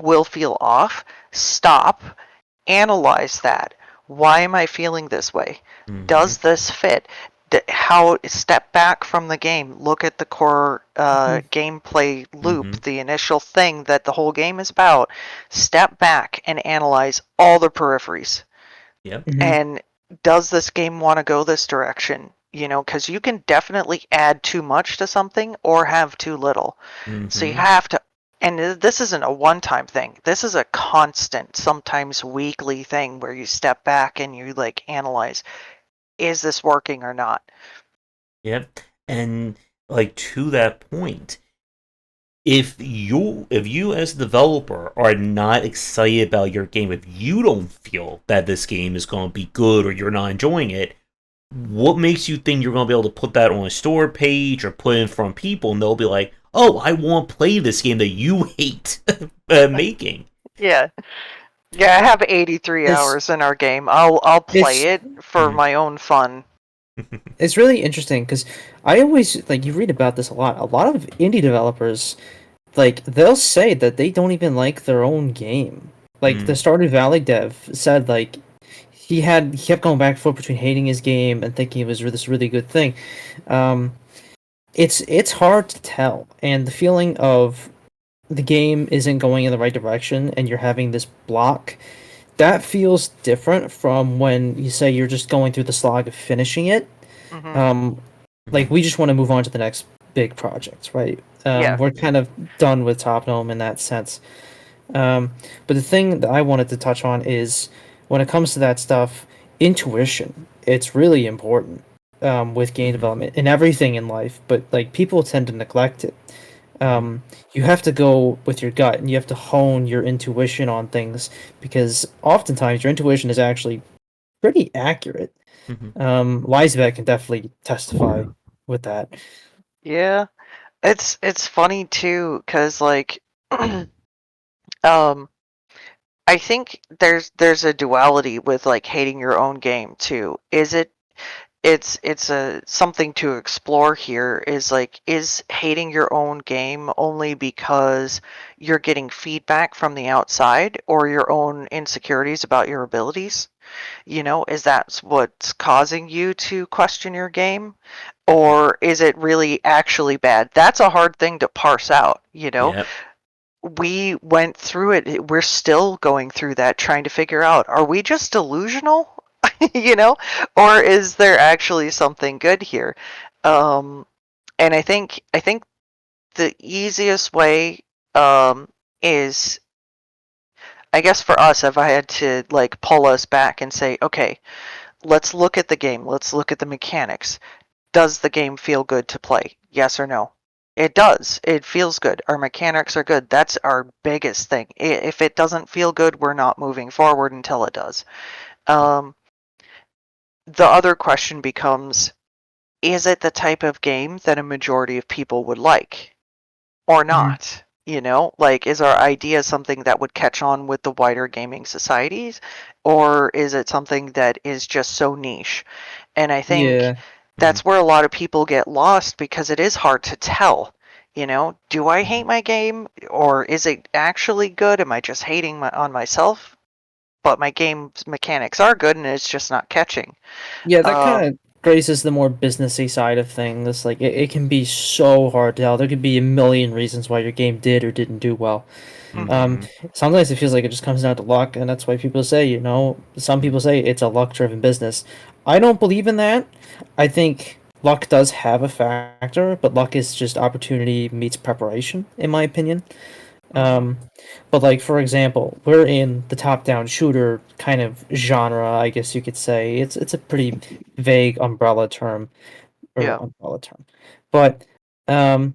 will feel off. Stop, analyze that. Why am I feeling this way? Does this fit? How step back from the game, look at the core gameplay loop, the initial thing that the whole game is about. Step back and analyze all the peripheries. Yep. And does this game want to go this direction? You know, because you can definitely add too much to something or have too little. So you have to, and this isn't a one-time thing. This is a constant, sometimes weekly thing where you step back and you like analyze, is this working or not? Yep. And like to that point, if you as a developer are not excited about your game, if you don't feel that this game is going to be good or you're not enjoying it, what makes you think you're going to be able to put that on a store page or put it in front of people and they'll be like, oh, I want to play this game that you hate making? Yeah. Yeah, I have 83 It's hours in our game. I'll play it's it for my own fun. it's really interesting because I always like you read about this a lot. A lot of indie developers like they'll say that they don't even like their own game. Like the Stardew Valley dev said, like he kept going back and forth between hating his game and thinking it was this really good thing. Um, it's hard to tell, and the feeling of the game isn't going in the right direction and you're having this block that feels different from when you say you're just going through the slog of finishing it. Um, like we just want to move on to the next big project, right? Yeah. We're kind of done with Top Gnome in that sense. But the thing that I wanted to touch on is when it comes to that stuff, intuition. It's really important with game development and everything in life, but like people tend to neglect it. You have to go with your gut and you have to hone your intuition on things because oftentimes your intuition is actually pretty accurate. Lizabet can definitely testify with that. Yeah. It's funny too, cause like, um, I think there's a duality with like hating your own game too. It's a something to explore here is like, is hating your own game only because you're getting feedback from the outside or your own insecurities about your abilities? You know, is that what's causing you to question your game? Or is it really actually bad? That's a hard thing to parse out, you know? Yep. We went through it. We're still going through that, trying to figure out, are we just delusional? You know? Or is there actually something good here? And I think the easiest way is, I guess for us, if I had to like pull us back and say, okay, let's look at the game. Let's look at the mechanics. Does the game feel good to play? Yes or no? It does. It feels good. Our mechanics are good. That's our biggest thing. If it doesn't feel good, we're not moving forward until it does. The other question becomes, is it the type of game that a majority of people would like or not? Like, is our idea something that would catch on with the wider gaming societies, or is it something that is just so niche? And I think that's where a lot of people get lost, because it is hard to tell. Do I hate my game, or is it actually good? Am I just hating on myself? But my game's mechanics are good, and it's just not catching. Yeah, that kind of graces the more businessy side of things. Like it can be so hard to tell. There could be a million reasons why your game did or didn't do well. Sometimes it feels like it just comes down to luck, and that's why people say, some people say it's a luck-driven business. I don't believe in that. I think luck does have a factor, but luck is just opportunity meets preparation, in my opinion. But like, for example, we're in the top-down shooter kind of genre, I guess you could say. It's a pretty vague umbrella term, or Yeah. umbrella term. But the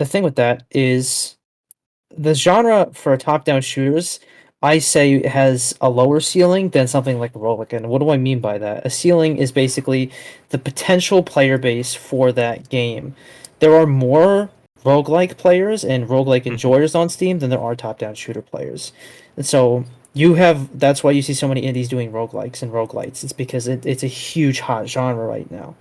thing with that is the genre for top-down shooters, I say, has a lower ceiling than something like roguelike. And what do I mean by that? A ceiling is basically the potential player base for that game. There are more roguelike players and roguelike enjoyers on Steam than there are top-down shooter players. And so that's why you see so many indies doing roguelikes and roguelites. It's because it's a huge hot genre right now.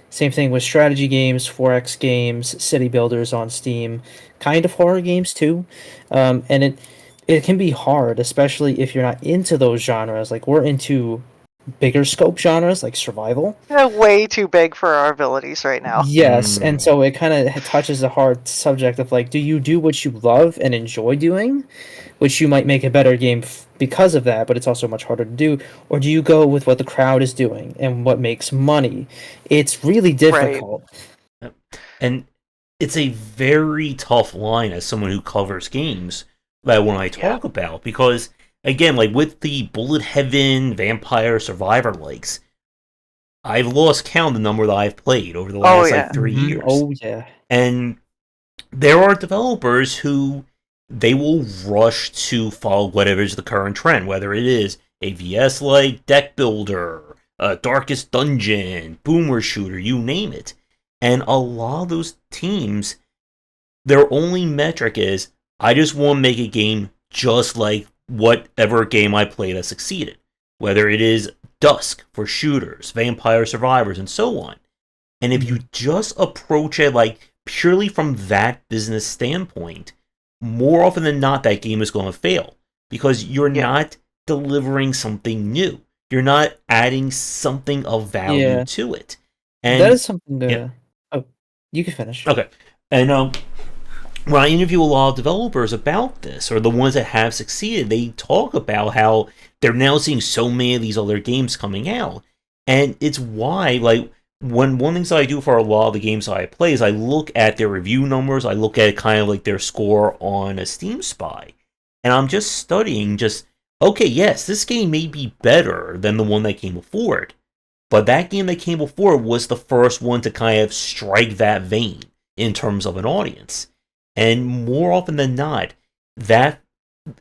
Same thing with strategy games, 4X games, city builders on Steam, kind of horror games too. And it can be hard, especially if you're not into those genres. Like we're into bigger scope genres like survival. They're way too big for our abilities right now. Yes, and so it kind of touches a hard subject of like, do you do what you love and enjoy doing, which you might make a better game because of that, but it's also much harder to do, or do you go with what the crowd is doing and what makes money? It's really difficult. Right. And it's a very tough line as someone who covers games that when I talk about, because again, like with the Bullet Heaven, Vampire Survivor likes, I've lost count the number that I've played over the last 3 years. Oh yeah. And there are developers who they will rush to follow whatever is the current trend, whether it is a VS like deck builder, a Darkest Dungeon, boomer shooter, you name it. And a lot of those teams, their only metric is, I just want to make a game just like whatever game I play that succeeded. Whether it is Dusk for shooters, Vampire Survivors, and so on. And if you just approach it like purely from that business standpoint, more often than not, that game is going to fail. Because you're not delivering something new. You're not adding something of value to it. And that is something to... Oh, you can finish. Okay. And when I interview a lot of developers about this, or the ones that have succeeded, they talk about how they're now seeing so many of these other games coming out. And it's why, like, one of the things I do for a lot of the games I play is I look at their review numbers, I look at kind of like their score on a Steam Spy. And I'm just studying okay, yes, this game may be better than the one that came before it. But that game that came before was the first one to kind of strike that vein in terms of an audience. And more often than not, that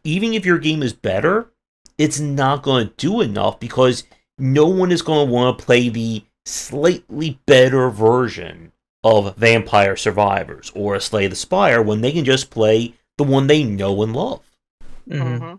even if your game is better, it's not going to do enough because no one is going to want to play the slightly better version of Vampire Survivors or Slay the Spire when they can just play the one they know and love. And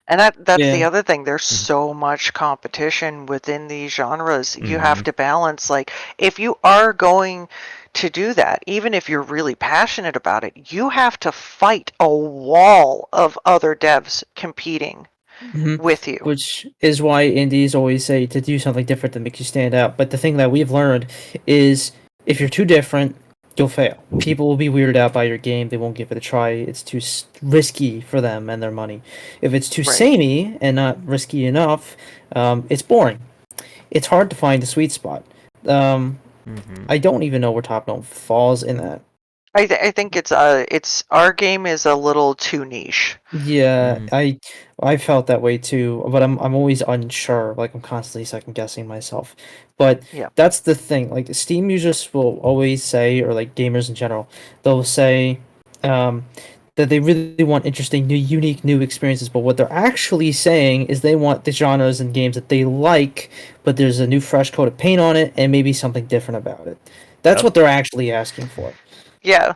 that's the other thing. There's so much competition within these genres. You have to balance, like, if you are going to do that, even if you're really passionate about it, you have to fight a wall of other devs competing with you. Which is why indies always say to do something different that makes you stand out. But the thing that we've learned is if you're too different, you'll fail. People will be weirded out by your game. They won't give it a try. It's too risky for them and their money. If it's too samey and not risky enough, it's boring. It's hard to find the sweet spot. I don't even know where Top Gnome falls in that. I think it's our game is a little too niche. Yeah, I felt that way too, but I'm always unsure. Like I'm constantly second guessing myself. But Yeah. that's the thing. Like Steam users will always say, or like gamers in general, they'll say, um, that they really want interesting, new, unique, new experiences. But what they're actually saying is they want the genres and games that they like, but there's a new fresh coat of paint on it and maybe something different about it. That's Yep. what they're actually asking for. Yeah.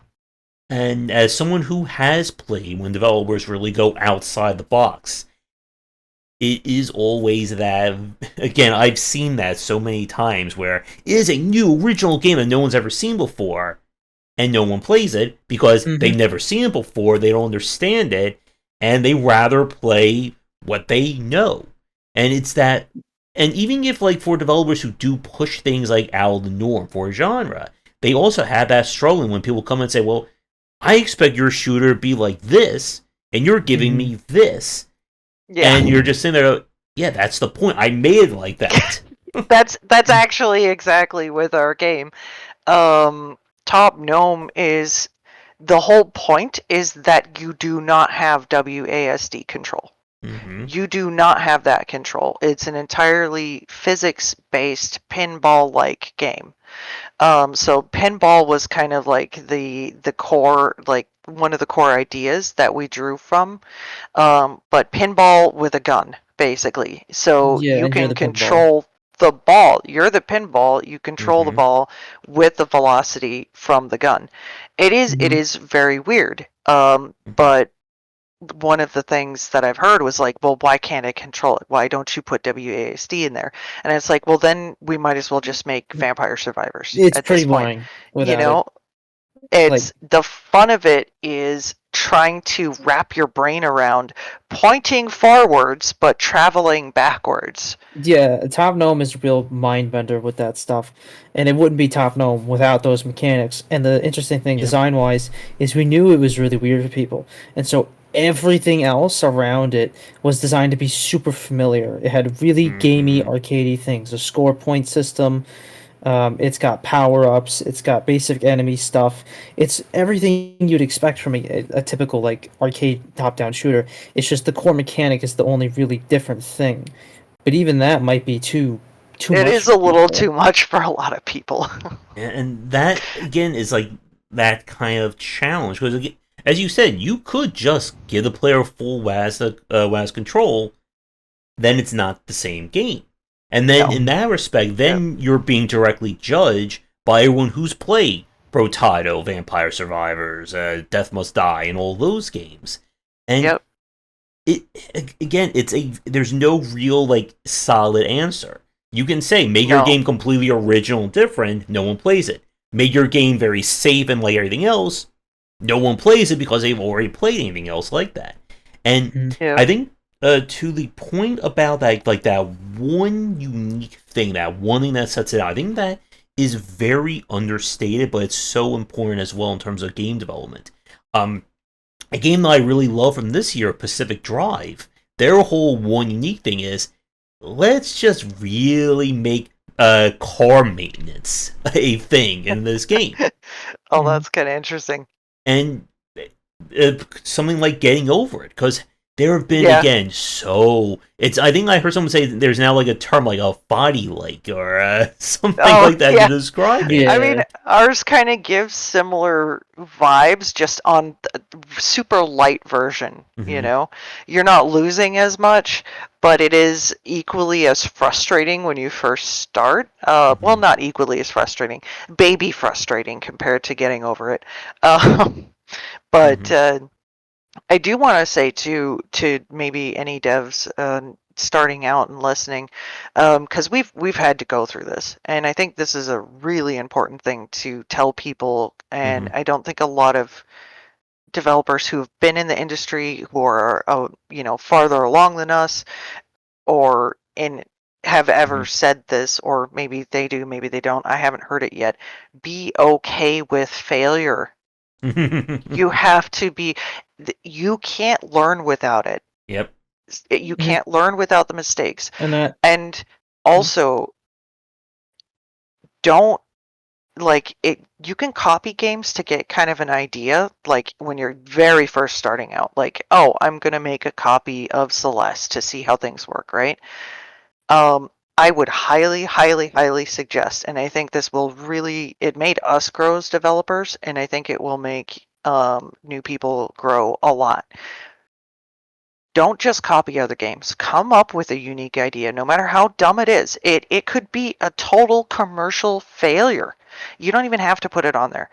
And as someone who has played when developers really go outside the box, it is always that. Again, I've seen that so many times where it is a new original game that no one's ever seen before, and no one plays it because they've never seen it before, they don't understand it, and they rather play what they know. And it's that. And even if, like, for developers who do push things like out of the norm for a genre, they also have that struggling when people come and say, well, I expect your shooter to be like this, and you're giving me this. Yeah. And you're just sitting there, yeah, that's the point. I made it like that. That's actually exactly with our game. Top Gnome is the whole point is that you do not have WASD control. Mm-hmm. You do not have that control. It's an entirely physics-based pinball-like game. So pinball was kind of like the core, like one of the core ideas that we drew from. But pinball with a gun, basically. So Yeah, you and you're can the pinball. control the ball. You're the pinball. You control the ball with the velocity from the gun. It is very weird. But one of the things that I've heard was like, well, why can't I control it? Why don't you put WASD in there? And it's like, well, then we might as well just make Vampire Survivors It's at this pretty point. boring You without it. know, Like, it's the fun of it is trying to wrap your brain around pointing forwards but traveling backwards. yeah, Top Gnome is a real mind bender with that stuff, and it wouldn't be Top Gnome without those mechanics. And the interesting thing, Yep. design wise, is we knew it was really weird for people, and so everything else around it was designed to be super familiar. It had really gamey, arcadey things, a score point system. It's got power ups. It's got basic enemy stuff. It's everything you'd expect from a typical like arcade top down shooter. It's just the core mechanic is the only really different thing. But even that might be too It much is for a little people. too much for a lot of people. And that, again, is like that kind of challenge. Because, as you said, you could just give the player full WAS control, then it's not the same game. And then, No. in that respect, then you're being directly judged by everyone who's played Protato, Vampire Survivors, Death Must Die, and all those games. And it again, there's no real like solid answer. You can say make your game completely original and different, no one plays it. Make your game very safe and like everything else, no one plays it because they've already played anything else like that. And I think to the point about that, like that one unique thing, that one thing that sets it out, I think that is very understated, but it's so important as well in terms of game development. A game that I really love from this year, Pacific Drive, their whole one unique thing is let's just really make car maintenance a thing in this game. Oh, that's kind of interesting. And something like getting over it, because there have been again I think I heard someone say there's now like a term like a body like or something like that to describe it. I mean, ours kind of gives similar vibes, just on the super light version. You know, you're not losing as much, but it is equally as frustrating when you first start. Well, not equally as frustrating, baby frustrating compared to getting over it. But I do want to say to maybe any devs starting out and listening, because we've had to go through this, and I think this is a really important thing to tell people. And I don't think a lot of developers who've been in the industry, who are farther along than us, or in have ever said this, or maybe they do, maybe they don't. I haven't heard it yet. Be okay with failure. You have to be. You can't learn without it. Yep. You can't learn without the mistakes. And And also, don't like you can copy games to get kind of an idea, like when you're very first starting out, like, oh, I'm gonna make a copy of Celeste to see how things work, right? I would highly, highly, highly suggest, and I think this will really, it made us grow as developers, and I think it will make new people grow a lot. Don't just copy other games. Come up with a unique idea, no matter how dumb it is. It could be a total commercial failure. You don't even have to put it on there.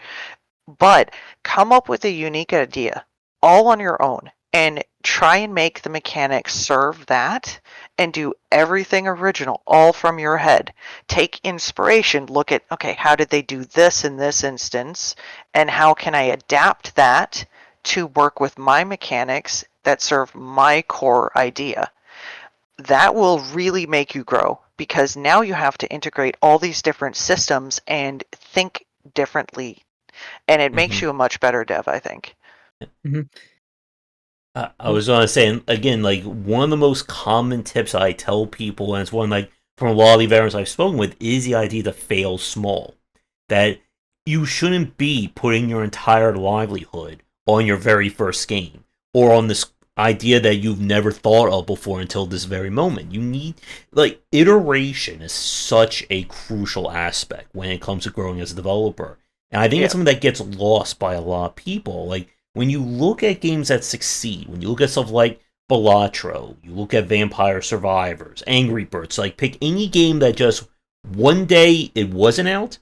But come up with a unique idea, all on your own, and try and make the mechanics serve that, and do everything original, all from your head. Take inspiration, look at, okay, how did they do this in this instance, and how can I adapt that to work with my mechanics that serve my core idea. That will really make you grow, because now you have to integrate all these different systems and think differently, and it makes you a much better dev, I think. I was gonna say, and again, like one of the most common tips I tell people, and it's one like from a lot of the veterans I've spoken with, is the idea to fail small. That you shouldn't be putting your entire livelihood on your very first game, or on this idea that you've never thought of before until this very moment. You need, like, iteration is such a crucial aspect when it comes to growing as a developer. And I think it's something that gets lost by a lot of people. Like, when you look at games that succeed, when you look at stuff like Balatro, you look at Vampire Survivors, Angry Birds, like, pick any game that just one day it wasn't out,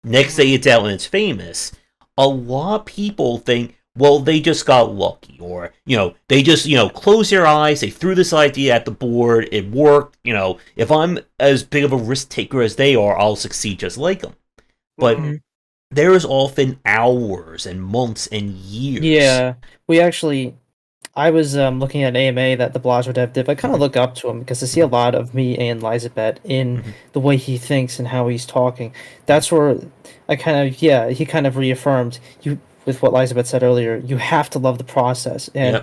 next day it's out and it's famous. A lot of people think, well, they just got lucky, or, they just, close their eyes, they threw this idea at the board, it worked, if I'm as big of a risk taker as they are, I'll succeed just like them. But there is often hours and months and years. Yeah, I was looking at an AMA that the Blasio dev did. I kind of look up to him because I see a lot of me and Lizabet in the way he thinks and how he's talking. That's where he kind of reaffirmed you with what Lizabet said earlier. You have to love the process, and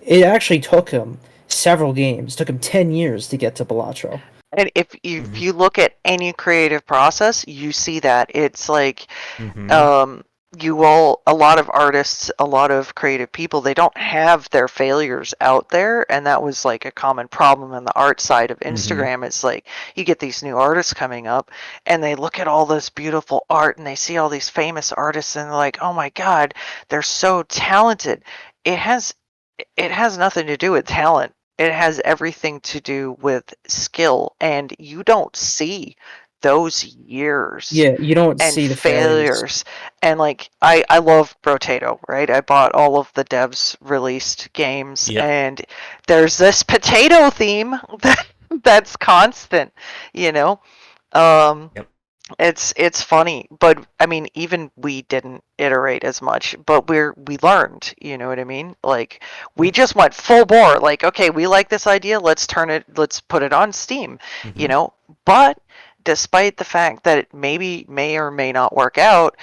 it actually took him several games. It took him 10 years to get to Balatro. And if you look at any creative process, you see that it's like, a lot of artists, a lot of creative people, they don't have their failures out there, and that was like a common problem in the art side of Instagram. It's like you get these new artists coming up, and they look at all this beautiful art, and they see all these famous artists, and they're like, oh my god, they're so talented. It has nothing to do with talent. It has everything to do with skill, and you don't see those years. Yeah, you don't and see the failures. And like I love Brotato, right? I bought all of the devs released games, and there's this potato theme that's constant, It's funny, but I mean, even we didn't iterate as much, but we learned, you know what I mean? Like, we just went full bore, like, okay, we like this idea, let's put it on Steam, But despite the fact that it may or may not work out,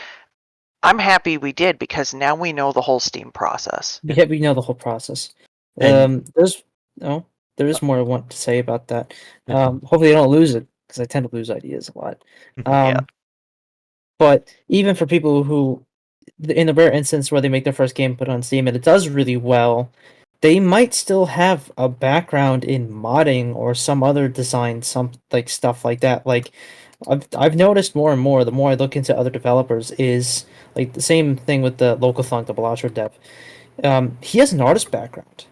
I'm happy we did, because now we know the whole Steam process. Yeah, we know the whole process. There is more I want to say about that. Hopefully I don't lose it, because I tend to lose ideas a lot. But even for people who, in the rare instance where they make their first game put on Steam and it does really well, they might still have a background in modding or some other design, some like stuff like that. Like, I've noticed more and more, the more I look into other developers, is like the same thing with the local thunk, the Balatro dev. He has an artist background.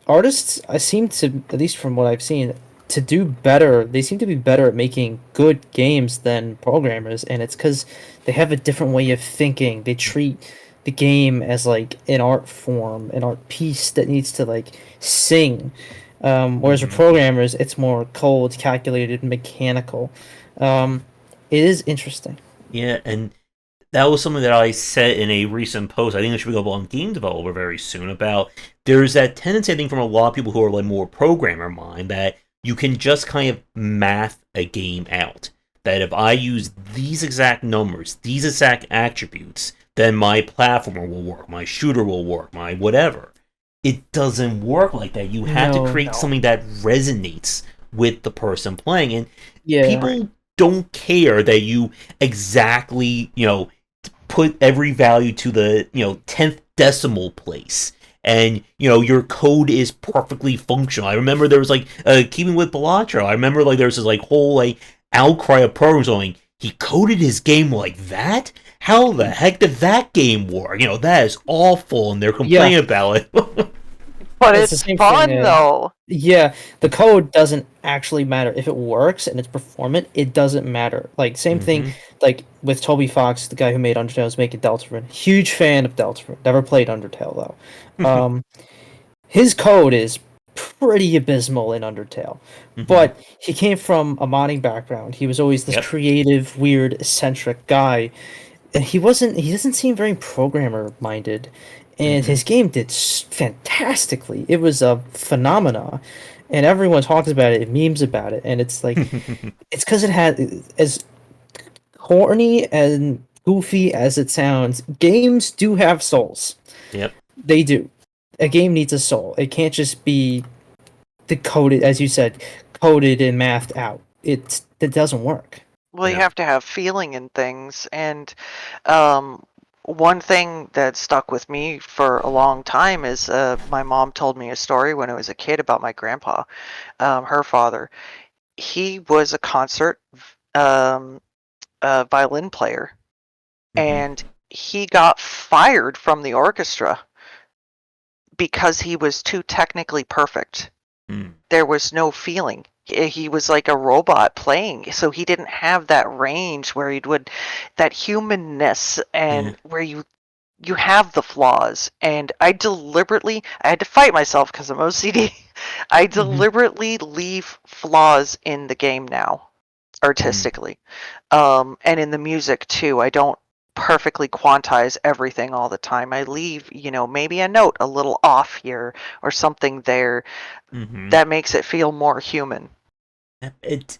Artists, I seem to, at least from what I've seen, to do better. They seem to be better at making good games than programmers, and it's because they have a different way of thinking. They treat the game as like an art form, an art piece that needs to like sing. Whereas for programmers, it's more cold, calculated, mechanical. It is interesting. Yeah, and that was something that I said in a recent post. I think it should be available on Game Developer very soon. About there's that tendency, I think, from a lot of people who are like more programmer mind, that you can just kind of math a game out. That if I use these exact numbers, these exact attributes, then my platformer will work, my shooter will work, my whatever. It doesn't work like that. You have to create something that resonates with the person playing. And people don't care that you exactly, put every value to the, 10th decimal place. And, your code is perfectly functional. I remember there was, like, keeping with Balatro, I remember, like, there was this, like, whole, like, outcry of programs going, he coded his game like that? How the heck did that game work? That is awful, and they're complaining about it. But It's the it's same fun, thing. though. Yeah, the code doesn't actually matter. If it works and it's performant, it doesn't matter. Like, same thing, like, with Toby Fox, the guy who made Undertale, is making Deltarune. Huge fan of Deltarune. Never played Undertale, though. His code is pretty abysmal in Undertale. But he came from a modding background. He was always this Yep. creative, weird, eccentric guy. And he doesn't seem very programmer minded. And his game did fantastically. It was a phenomena. And everyone talks about it, memes about it, and it's like it's because it had, as corny and goofy as it sounds, games do have souls. Yep. They do. A game needs a soul. It can't just be decoded, as you said, coded and mathed out. It doesn't work. Well, you Yeah. have to have feeling in things, and one thing that stuck with me for a long time is my mom told me a story when I was a kid about my grandpa, her father. He was a concert violin player, and he got fired from the orchestra because he was too technically perfect. There was no feeling. He was like a robot playing, so he didn't have that range where that humanness, and where you have the flaws. And I had to fight myself because I'm OCD. I deliberately leave flaws in the game now, artistically, and in the music too. I don't perfectly quantize everything all the time. I leave, maybe a note a little off here or something there that makes it feel more human. It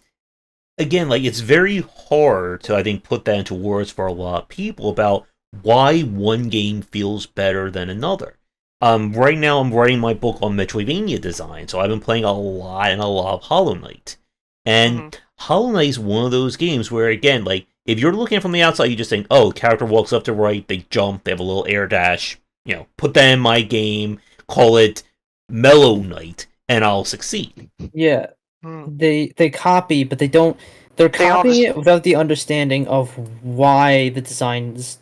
again, like, it's very hard to, I think, put that into words for a lot of people about why one game feels better than another. Right now I'm writing my book on Metroidvania design, so I've been playing a lot of Hollow Knight. And Hollow Knight is one of those games where, again, like, if you're looking from the outside, you just think, oh, character walks up to right, they jump, they have a little air dash, put that in my game, call it Mellow Knight, and I'll succeed. Yeah. They copy, but they don't. They're copying it without the understanding of why the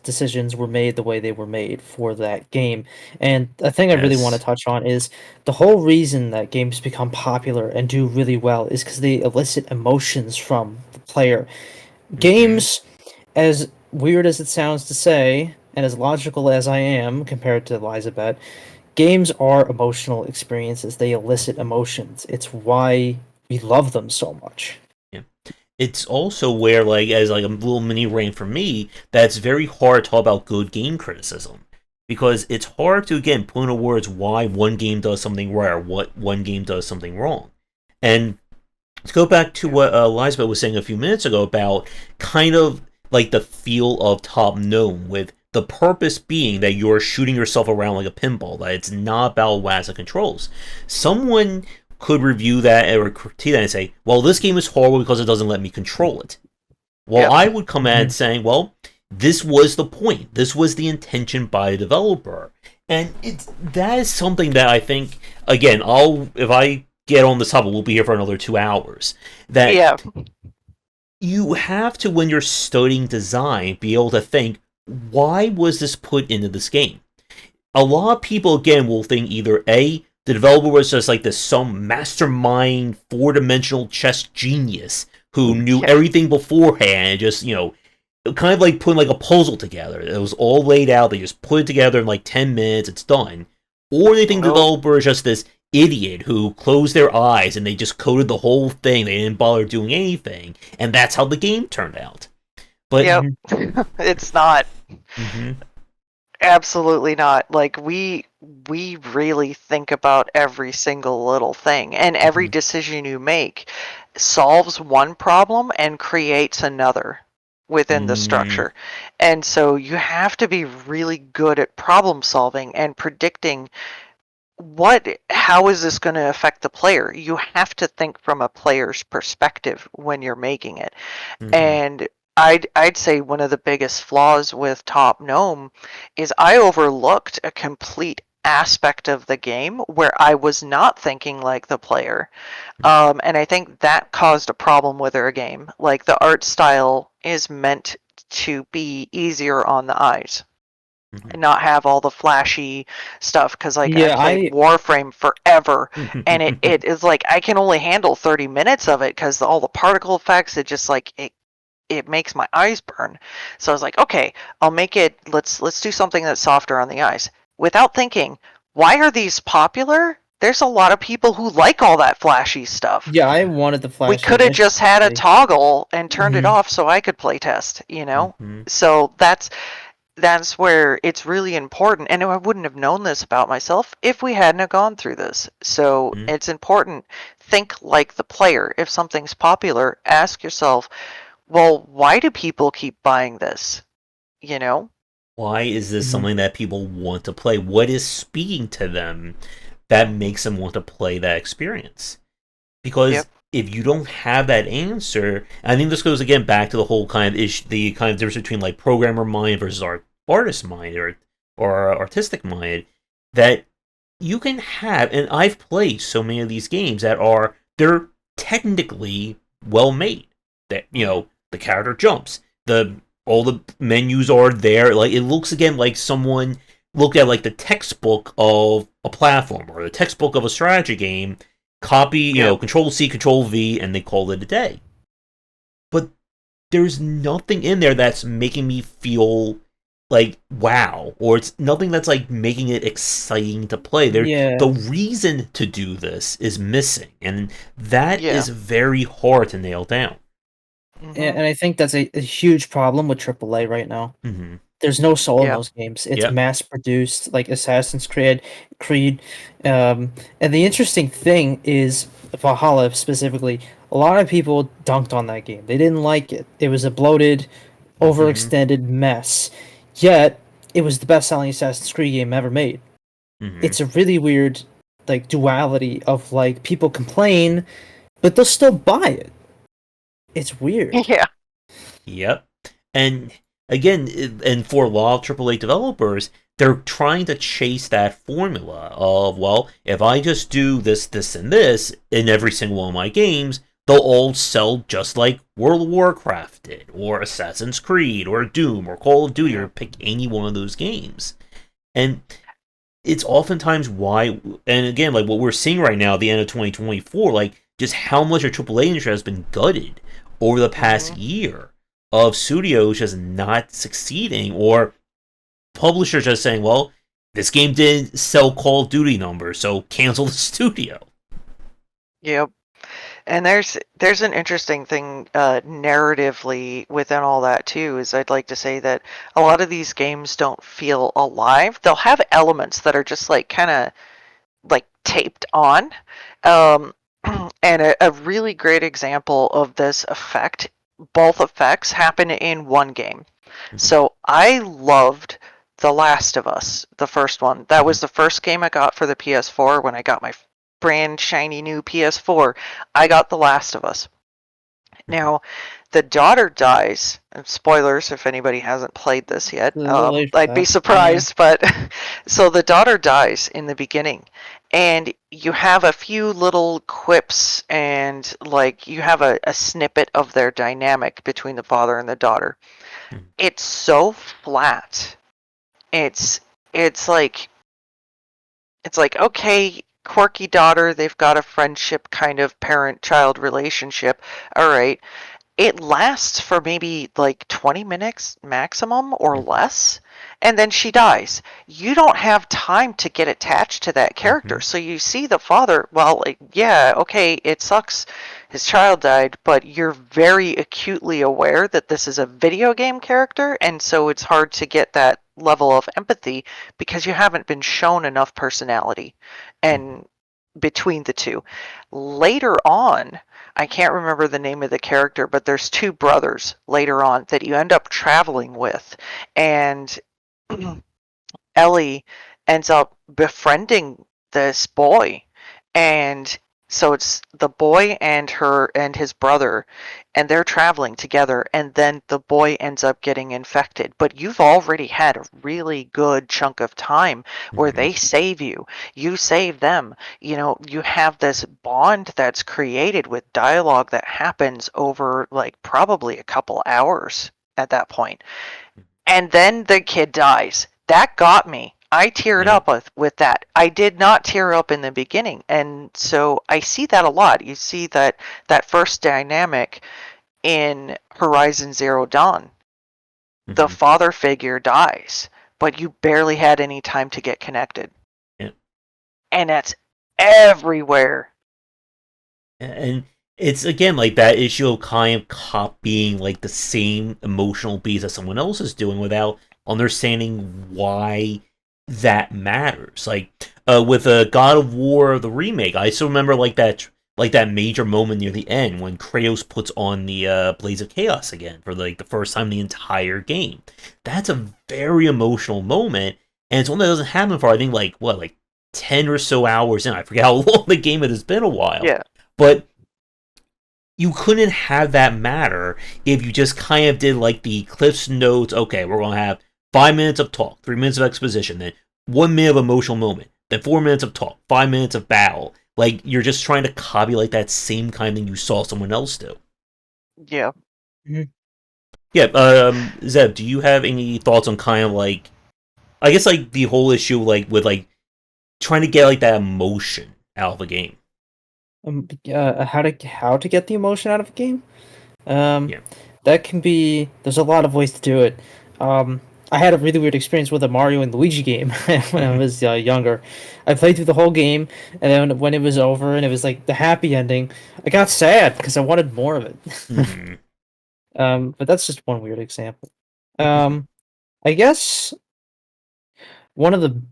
decisions were made the way they were made for that game. And a thing I really want to touch on is the whole reason that games become popular and do really well is because they elicit emotions from the player. Games, as weird as it sounds to say, and as logical as I am compared to Lizabet, games are emotional experiences. They elicit emotions. It's why we love them so much. Yeah. It's also where, like, as like a little mini rant for me, that's very hard to talk about good game criticism. Because it's hard to, again, put into words why one game does something right or what one game does something wrong. And to go back to what Lizabeth was saying a few minutes ago about kind of like the feel of Top Gnome, with the purpose being that you're shooting yourself around like a pinball, that it's not about WASD controls. Someone could review that or critique that and say, well, this game is horrible because it doesn't let me control it. Well, I would come at it saying, well, this was the point. This was the intention by the developer. And that is something that I think, again, if I get on this topic, we'll be here for another 2 hours. That you have to, when you're studying design, be able to think, why was this put into this game? A lot of people, again, will think either A, the developer was just like some mastermind 4-dimensional chess genius who knew everything beforehand and just, kind of like putting like a puzzle together. It was all laid out, they just put it together in like 10 minutes, it's done. Or they think the developer is just this idiot who closed their eyes and they just coded the whole thing, they didn't bother doing anything, and that's how the game turned out. But it's not. Absolutely not. Like, we really think about every single little thing, and every decision you make solves one problem and creates another within the structure. And so you have to be really good at problem solving and predicting how is this going to affect the player? You have to think from a player's perspective when you're making it. And I'd say one of the biggest flaws with Top Gnome is I overlooked a complete aspect of the game where I was not thinking like the player. And I think that caused a problem with our game. Like, the art style is meant to be easier on the eyes and not have all the flashy stuff, because like I Yeah, played Warframe forever, and it is like I can only handle 30 minutes of it because all the particle effects, it just like it makes my eyes burn. So I was like, okay, I'll make it, let's do something that's softer on the eyes. Without thinking, why are these popular? There's a lot of people who like all that flashy stuff. yeah, I wanted the We flashy could have just had a initially. toggle and turned it Mhm. off so I could play test, So that's where it's really important, and I wouldn't have known this about myself if we hadn't have gone through this. So it's important. Think like the player. If something's popular, ask yourself, well, why do people keep buying this? Why is this something that people want to play? What is speaking to them that makes them want to play that experience? Because if you don't have that answer, I think this goes again back to the whole kind of issue, the kind of difference between like programmer mind versus artist mind or artistic mind, that you can have, and I've played so many of these games that they're technically well made. That the character jumps, all the menus are there. Like, it looks again like someone looked at like the textbook of a platform or the textbook of a strategy game, copy, Control C, Control V, and they called it a day. But there's nothing in there that's making me feel like wow, or it's nothing that's like making it exciting to play. The reason to do this is missing, and that is very hard to nail down. And I think that's a huge problem with AAA right now. There's no soul in those games. It's mass produced, like Assassin's Creed. And the interesting thing is Valhalla specifically. A lot of people dunked on that game. They didn't like it. It was a bloated, overextended mess. Yet it was the best-selling Assassin's Creed game ever made. It's a really weird like duality of like people complain, but they'll still buy it. It's weird. Yeah. Yep. And again, and for a lot of AAA developers, they're trying to chase that formula of, well, if I just do this, this, and this in every single one of my games, they'll all sell just like World of Warcraft did, or Assassin's Creed, or Doom, or Call of Duty, or pick any one of those games. And it's oftentimes why, and again, like what we're seeing right now at the end of 2024, like just how much our AAA industry has been gutted over the past year of studios just not succeeding, or publishers just saying, well, this game didn't sell Call of Duty numbers, so cancel the studio. Yep. And there's an interesting thing narratively within all that too, is I'd like to say that a lot of these games don't feel alive. They'll have elements that are just like kind of like taped on. And a really great example of this effect, both effects happen in one game. So I loved The Last of Us, the first one. That was the first game I got for the PS4 when I got my brand shiny new PS4. I got The Last of Us. Now, the daughter dies. Spoilers if anybody hasn't played this yet. I'd be surprised, but so the daughter dies in the beginning, and you have a few little quips, and like you have a snippet of their dynamic between the father and the daughter. It's so flat. It's it's like okay, quirky daughter, they've got a friendship kind of parent-child relationship. All right. It lasts for maybe like 20 minutes maximum or less, and then she dies. You don't have time to get attached to that character. So you see the father, well, yeah, okay, it sucks his child died, but you're very acutely aware that this is a video game character, and so it's hard to get that level of empathy because you haven't been shown enough personality and between the two. Later on, I can't remember the name of the character, but there's two brothers later on that you end up traveling with, and Ellie ends up befriending this boy, and so it's the boy and his brother, and they're traveling together, and then the boy ends up getting infected. But you've already had a really good chunk of time where they save you, you save them. You have this bond that's created with dialogue that happens over like probably a couple hours at that point. And then the kid dies. That got me. I teared up with that. I did not tear up in the beginning. And so I see that a lot. You see that first dynamic in Horizon Zero Dawn. The father figure dies, but you barely had any time to get connected. Yeah. And that's everywhere. And it's, again, like that issue of kind of copying like the same emotional beats that someone else is doing without understanding why that matters. Like with God of War the remake, I still remember like that major moment near the end when Kratos puts on the Blaze of Chaos again for like the first time in the entire game. That's a very emotional moment, and it's one that doesn't happen for I think like 10 or so hours in. I forget how long the game it has been a while. Yeah. But you couldn't have that matter if you just kind of did like the Cliff's Notes. Okay, we're going to have 5 minutes of talk, 3 minutes of exposition, then 1 minute of emotional moment, then 4 minutes of talk, 5 minutes of battle. Like, you're just trying to copy like that same kind of thing you saw someone else do. Yeah. Yeah, Zev, do you have any thoughts on kind of like, I guess like the whole issue like with like trying to get like that emotion out of the game? How to get the emotion out of a game? Yeah. That can be. There's a lot of ways to do it. I had a really weird experience with a Mario and Luigi game when I was younger. I played through the whole game, and then when it was over and it was like the happy ending, I got sad because I wanted more of it. But that's just one weird example. I guess one of the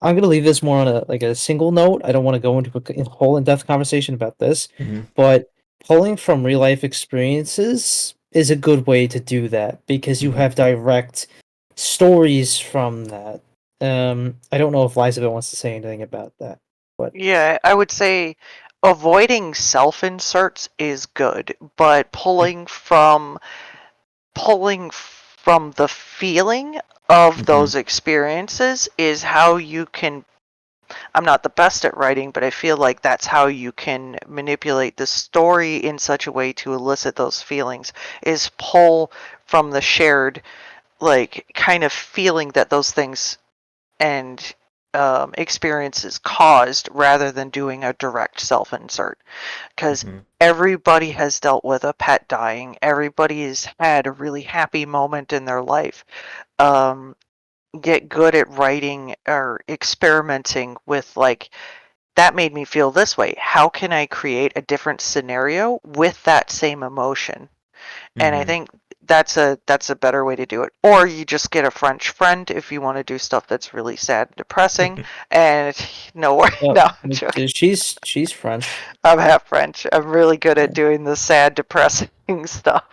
I'm gonna leave this more on a single note. I don't want to go into a whole in-depth conversation about this, but pulling from real life experiences is a good way to do that because you have direct stories from that. I don't know if Lizabet wants to say anything about that, but Yeah, I would say avoiding self-inserts is good, but pulling from the feeling of those experiences is how you can. I'm not the best at writing, but I feel like that's how you can manipulate the story in such a way to elicit those feelings, is pull from the shared, like, kind of feeling that those things and experiences caused rather than doing a direct self-insert. Because everybody has dealt with a pet dying. Everybody has had a really happy moment in their life. Get good at writing or experimenting with, like, that made me feel this way. How can I create a different scenario with that same emotion? And I think that's a better way to do it. Or you just get a French friend if you want to do stuff that's really sad and depressing. And no, I'm joking. she's French. I'm half French. I'm really good at doing the sad, depressing stuff.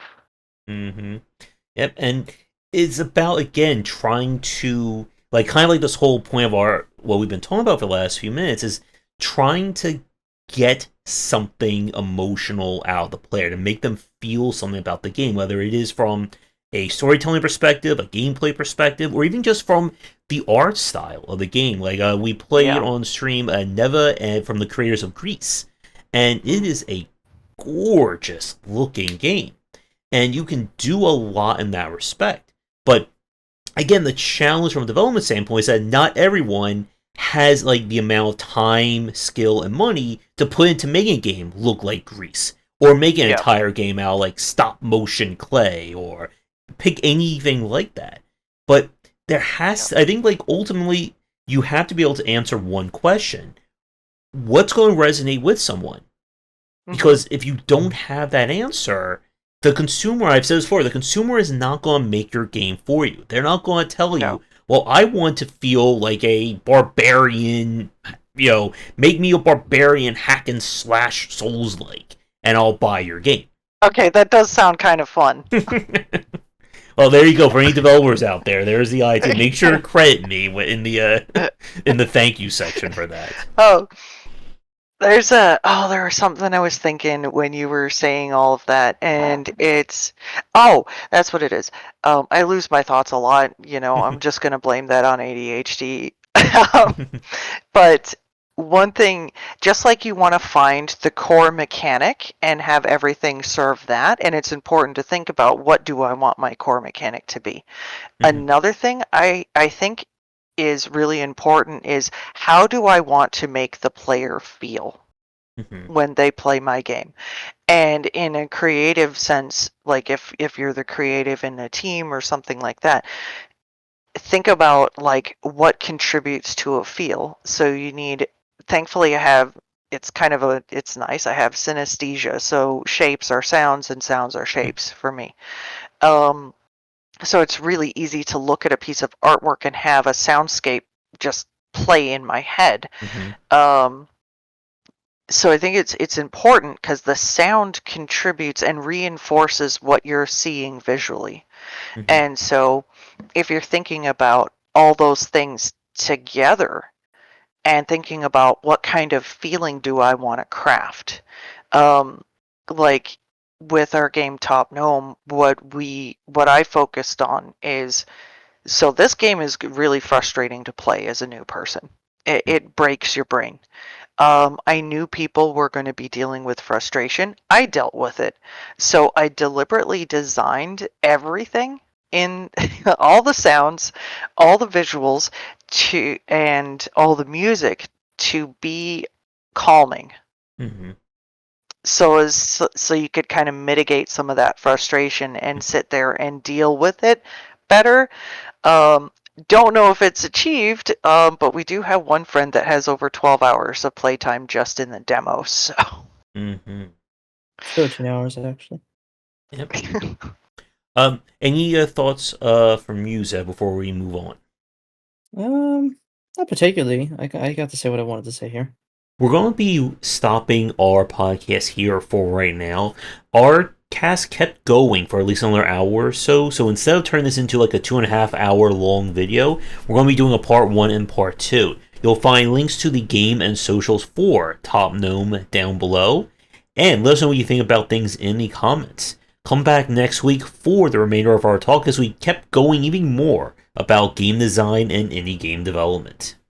Yep, and it's about, again, trying to, like, kind of like this whole point of what we've been talking about for the last few minutes is trying to get something emotional out of the player, to make them feel something about the game, whether it is from a storytelling perspective, a gameplay perspective, or even just from the art style of the game. Like, we played on stream Neva and from the creators of Grease, and it is a gorgeous looking game, and you can do a lot in that respect. But again, the challenge from a development standpoint is that not everyone has like the amount of time, skill, and money to put into making a game look like Grease, or make an entire game out like stop motion clay, or pick anything like that. But there has to, I think, like, ultimately you have to be able to answer one question: what's going to resonate with someone? Because if you don't have that answer, the consumer, I've said this before, the consumer is not going to make your game for you. They're not going to tell you, well, I want to feel like a barbarian, make me a barbarian hack and slash Souls-like, and I'll buy your game. Okay, that does sound kind of fun. Well, there you go. For any developers out there, there's the idea. Make sure to credit me in the thank you section for that. Oh, there was something I was thinking when you were saying all of that, and that's what it is. I lose my thoughts a lot. I'm just gonna blame that on ADHD. But one thing, just like you want to find the core mechanic and have everything serve that, and it's important to think about, what do I want my core mechanic to be? Another thing I think is really important is, how do I want to make the player feel when they play my game? And in a creative sense, like if you're the creative in a team or something like that, think about like what contributes to a feel. So you need, thankfully I have, it's nice, I have synesthesia, so shapes are sounds and sounds are shapes for me. So it's really easy to look at a piece of artwork and have a soundscape just play in my head. So I think it's important because the sound contributes and reinforces what you're seeing visually. And so if you're thinking about all those things together and thinking about what kind of feeling do I want to craft, like with our game Top Gnome, what I focused on is, so this game is really frustrating to play as a new person. It breaks your brain. I knew people were going to be dealing with frustration. I dealt with it. So I deliberately designed everything in all the sounds, all the visuals and all the music to be calming. So you could kind of mitigate some of that frustration and sit there and deal with it better. Don't know if it's achieved, but we do have one friend that has over 12 hours of playtime just in the demo, so. 13 hours, actually. Yep. Any thoughts from you, Zev, before we move on? Not particularly. I got to say what I wanted to say here. We're going to be stopping our podcast here for right now. Our cast kept going for at least another hour or so, so instead of turning this into like a 2.5 hour long video, we're going to be doing a part 1 and part 2. You'll find links to the game and socials for Top Gnome down below, and let us know what you think about things in the comments. Come back next week for the remainder of our talk as we kept going even more about game design and indie game development.